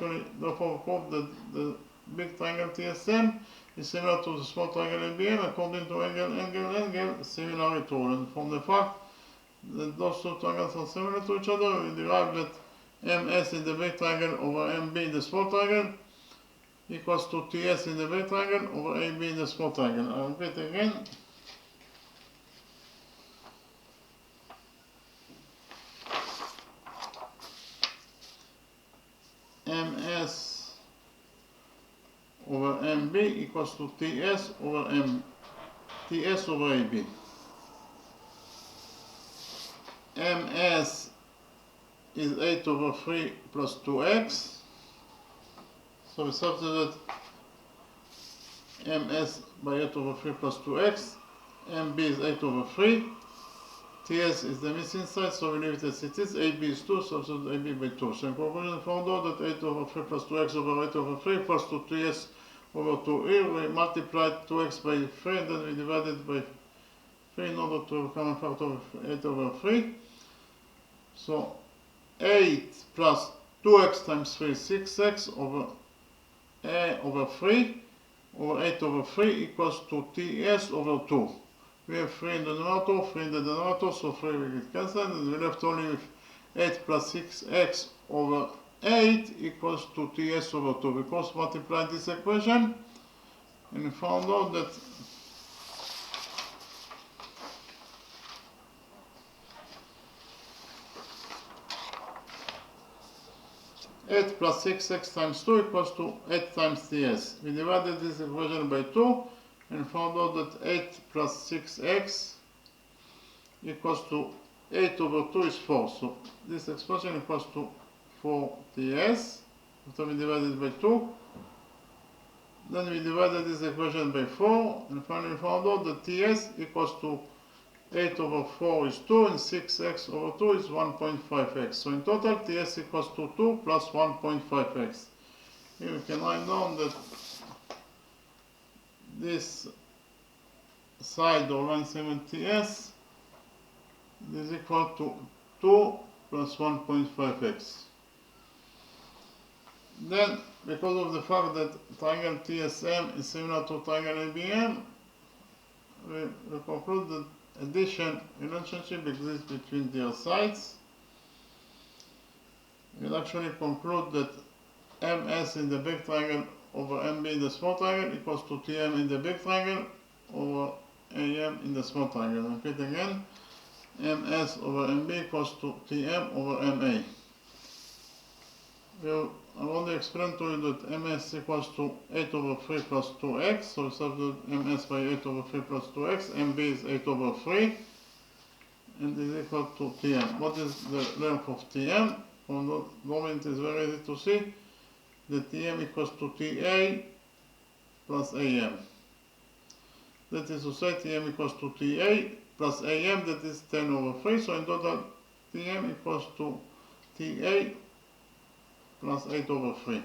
A: prove that the big triangle TSM is similar to the small triangle ABM according to angle similarity rule. And from the fact that those two triangles are similar to each other, we derive that MS in the big triangle over MB in the small triangle equals to TS in the big triangle over AB in the small triangle. I'll repeat again. MS over MB equals to TS over AB. MS is 8 over 3 plus 2x. So we substitute MS by 8 over 3 plus 2x. MB is 8 over 3. TS is the missing side, so we leave it as it is. AB is 2, substitute AB by 2. So in conclusion, we found out that 8 over 3 plus 2x over 8 over 3 plus 2 TS over 2 here. We multiplied 2x by 3 and then we divided by 3 in order to have a common factor of 8 over 3. So 8 plus 2x times 3 is 6x over a over 3 over 8 over 3 equals to TS over 2. We have 3 in the numerator, 3 in the denominator, so 3 will get cancelled, and we left only with 8 plus 6x over 8 equals to TS over 2. We cross multiplied this equation, and we found out that eight plus 6x times 2 equals to 8 times TS. We divided this equation by 2 and found out that 8 plus 6x equals to 8 over 2 is 4. So this expression equals to 4 TS. After we divided by 2, then we divided this equation by 4 and finally found out that TS equals to 8 over 4 is 2, and 6x over 2 is 1.5x. So in total, TS equals to 2 plus 1.5x. Here we can write down that this side of line segment TS is equal to 2 plus 1.5x. Then, because of the fact that triangle TSM is similar to triangle ABM, we conclude that addition relationship exists between their sides. We'll actually conclude that MS in the big triangle over MB in the small triangle equals to TM in the big triangle over AM in the small triangle. Repeat again. MS over MB equals to TM over MA. I want to explain to you that MS equals to 8 over 3 plus 2x. So we substitute MS by 8 over 3 plus 2x. MB is 8 over 3 and is equal to TM. What is the length of TM? From the moment it is very easy to see that TM equals to TA plus AM. That is to say TM equals to TA plus AM, that is 10 over 3. So in total TM equals to TA plus 8 over 3.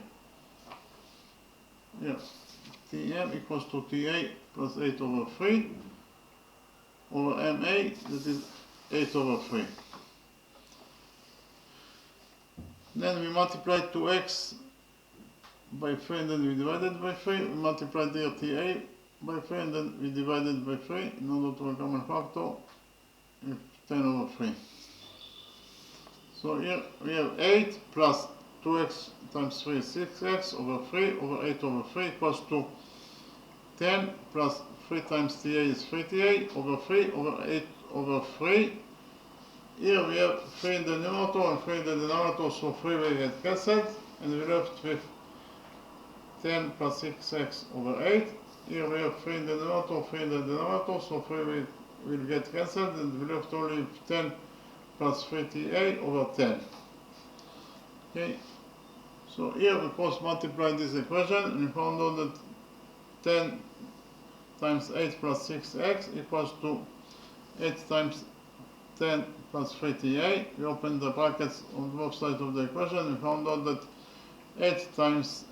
A: Yeah, TM equals to TA plus 8 over 3 over MA, that is 8 over 3. Then we multiply 2x by 3 and then we divide it by 3. We multiply here TA by 3 and then we divide it by 3 in order to a common factor is 10 over 3. So here we have 8 plus 2x times 3 is 6x over 3 over 8 over 3 equals to 10 plus 3 times TA is 3TA over 3 over 8 over 3. Here we have 3 in the numerator and 3 in the denominator, so 3 will get cancelled and we're left with 10 plus 6x over 8. Here we have 3 in the numerator, 3 in the denominator, so 3 will get cancelled and we're left only with 10 plus 3TA over 10. Okay, so here we cross multiply this equation and we found out that 10 times 8 plus 6x equals to 8 times 10 plus 3TA. We open the brackets on both sides of the equation. We found out that 8 times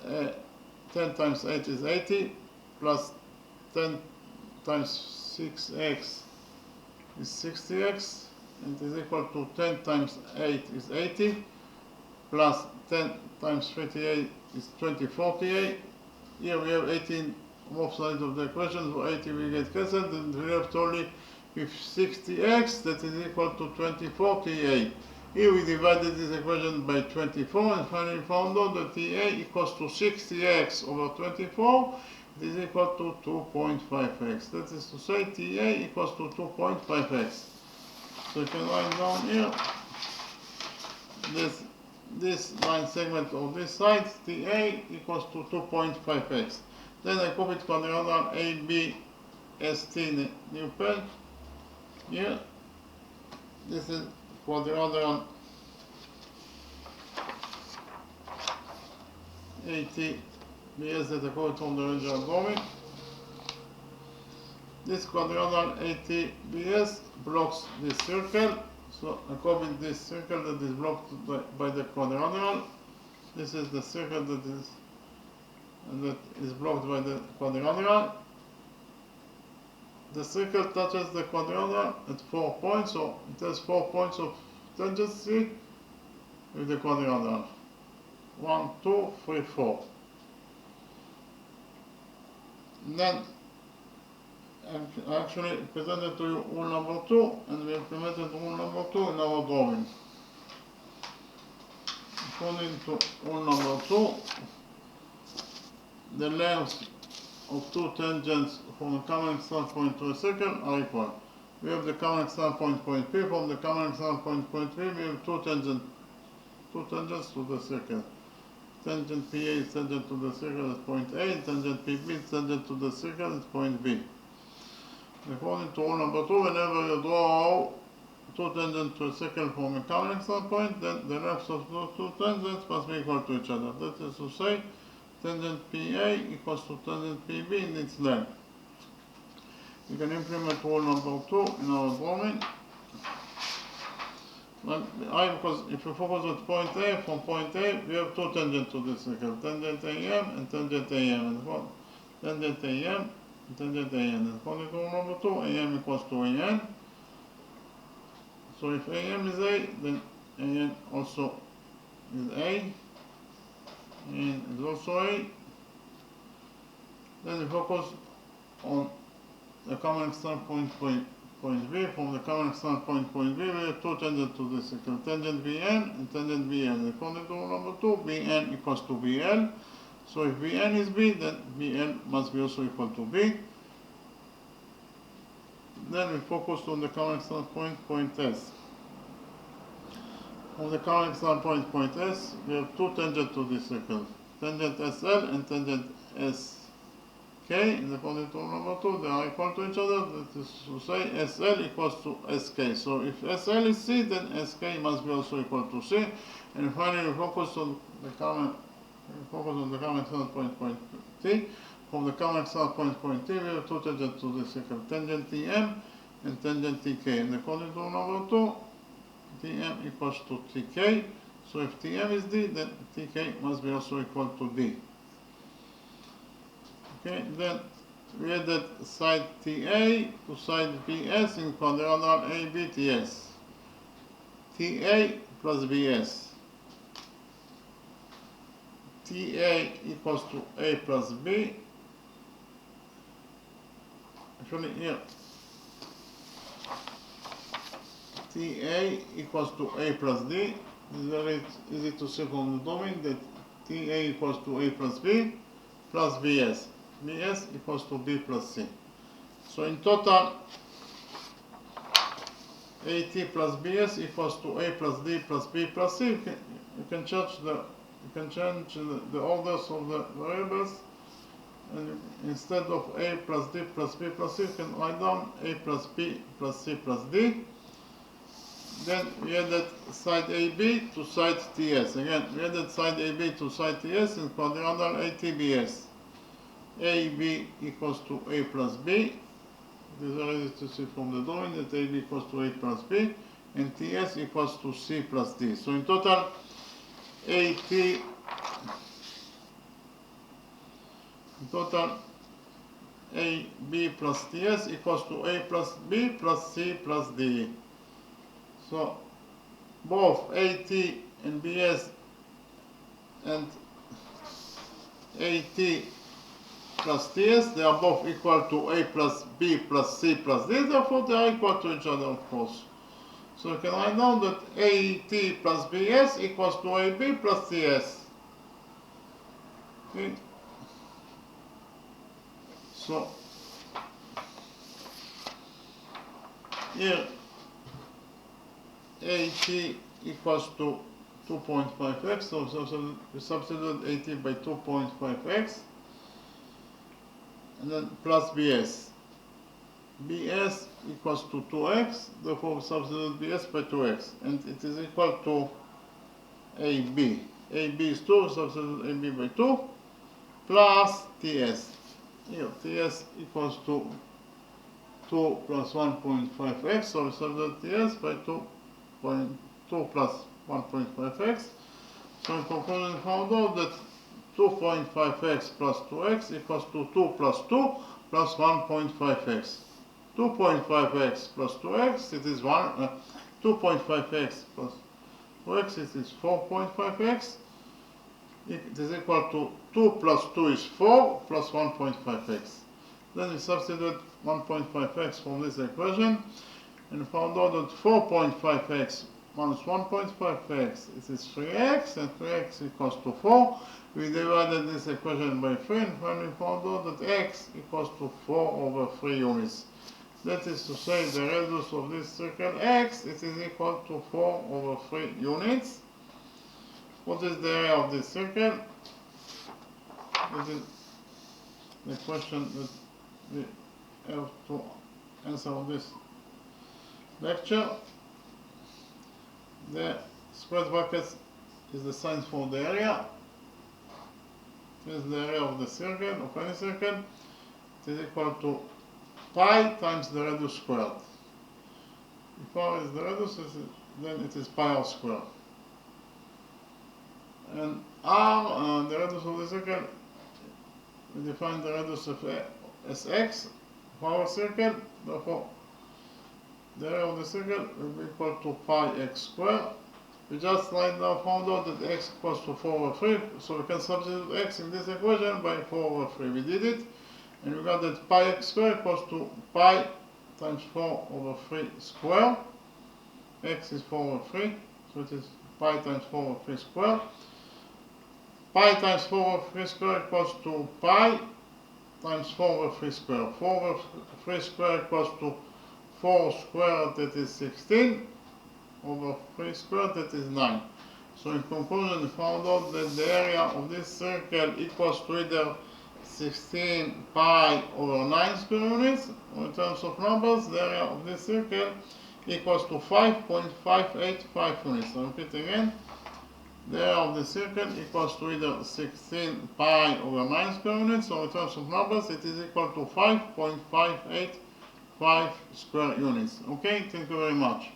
A: 10 times 8 is 80 plus 10 times 6x is 60x and is equal to 10 times 8 is 80 plus 10 times 3TA is 24TA. Here we have 18 on both sides of the equation, so 80 will get cancelled and we left only with 60x, that is equal to 24TA. Here we divided this equation by 24 and finally found out that TA equals to 60x over 24. It is equal to 2.5x. That is to say TA equals to 2.5x. So you can write down here this line segment on this side, TA equals to 2.5x. Then I copy quadrilateral ABST new pen. Here, this is quadrilateral ATBS that I copy from the original drawing. This quadrilateral ATBS blocks this circle. So I copied this circle that is blocked by the quadrilateral. This is the circle that is blocked by the quadrilateral. The circle touches the quadrilateral at 4 points, so it has 4 points of tangency with the quadrilateral. 1, 2, 3, 4. And then I actually presented to you rule number 2 and we implemented rule number 2 in our drawing. According to rule number 2, the lengths of two tangents from a common start point to a circle are equal. We have the common start point point P. From the common start point point P, we have two tangents to the circle. Tangent PA is tangent to the circle at point A, and tangent PB is tangent to the circle at point B. According to rule number 2, whenever you draw two tangents to a circle from a common start point, then the lengths of those two tangents must be equal to each other. That is to say, tangent PA equals to tangent PB in its length. We can implement rule number 2 in our drawing. Because if we focus on point A, from point A, we have two tangents to this circle, tangent AM and tangent AM. And tangent AM and tangent AN. And according to rule number 2, AM equals to AN. So if AM is A, then AN also is A. AN is also A. Then we focus on the common extent point B. From the common extent point B, we have two tangents to this circle, tangent BN and tangent BN. According to rule number 2, BN equals to BL. So if BN is B, then BN must be also equal to B. Then we focus on the common extent point S. From the common extent point S, we have two tangents to this circle, tangent SL and tangent SK. And according to rule number 2, they are equal to each other. That is to say, SL equals to SK. So if SL is C, then SK must be also equal to C. And finally, we focus on the common extent point T. From the common extent point T, we have two tangents to this circle, tangent TM and tangent TK. And according to rule number 2, Tm equals to Tk. So if Tm is D, then Tk must be also equal to D. Okay, then we added side TA to side BS in quadrilateral ABTS. TA plus BS. TA equals to A plus B. Actually, here, TA equals to A plus D. It's very easy to see from the domain that TA equals to A plus B plus BS. BS equals to B plus C. So in total, AT plus BS equals to A plus D plus B plus C. You can change the orders of the variables, and instead of A plus D plus B plus C, you can write down A plus B plus C plus D. Then we added side AB to side TS. Again, we added side AB to side TS in quadrilateral ATBS. AB equals to A plus B. It is very easy to see from the drawing that AB equals to A plus B, and TS equals to C plus D. So in total, AB plus TS equals to A plus B plus C plus D. So both AT and BS and AT plus TS, they are both equal to A plus B plus C plus D, therefore they are equal to each other, of course. So you can write down that AT plus BS equals to AB plus TS. Okay. So here AT equals to 2.5x, so we substitute AT by 2.5x, and then plus BS. BS equals to 2x, therefore we substitute BS by 2x, and it is equal to AB. AB is 2, substitute AB by 2, plus TS. Here, TS equals to 2 plus 1.5x, so we substitute TS by 2 plus 1.5x. So in conclusion, we found out that 2.5x plus 2x equals to 2 plus 2 plus 1.5x. 2.5x plus 2x, it is 2.5x plus 2x, it is 4.5x. It is equal to 2 plus 2 is 4 plus 1.5x. Then we substitute 1.5x from this equation and found out that 4.5x minus 1.5x, it is 3x, and 3x equals to 4. We divided this equation by 3, and finally found out that x equals to 4 over 3 units. That is to say, the radius of this circle x, it is equal to 4 over 3 units. What is the area of this circle? This is the question that we have to answer on this lecture. The square brackets is the sign for the area. This is the area of the circle, of any circle. It is equal to pi times the radius squared. If r is the radius, then it is pi r squared. And r, the radius of the circle, we define the radius of as x for our circle, therefore the area of the circle will be equal to pi x squared. We just right now found out that x equals to 4 over 3, so we can substitute x in this equation by 4 over 3. We did it, and we got that pi x squared equals to pi times 4 over 3 squared. X is 4 over 3, so it is pi times 4 over 3 squared. Pi times 4 over 3 squared equals to pi times 4 over 3 squared. 4 over 3 squared equals to 4 squared, that is 16, over 3 squared, that is 9. So in conclusion, we found out that the area of this circle equals to either 16 pi over 9 square units, or in terms of numbers, the area of this circle equals to 5.585 units. I repeat again, the area of the circle equals to either 16 pi over 9 square units, or in terms of numbers, it is equal to 5.585 square units. Okay, thank you very much.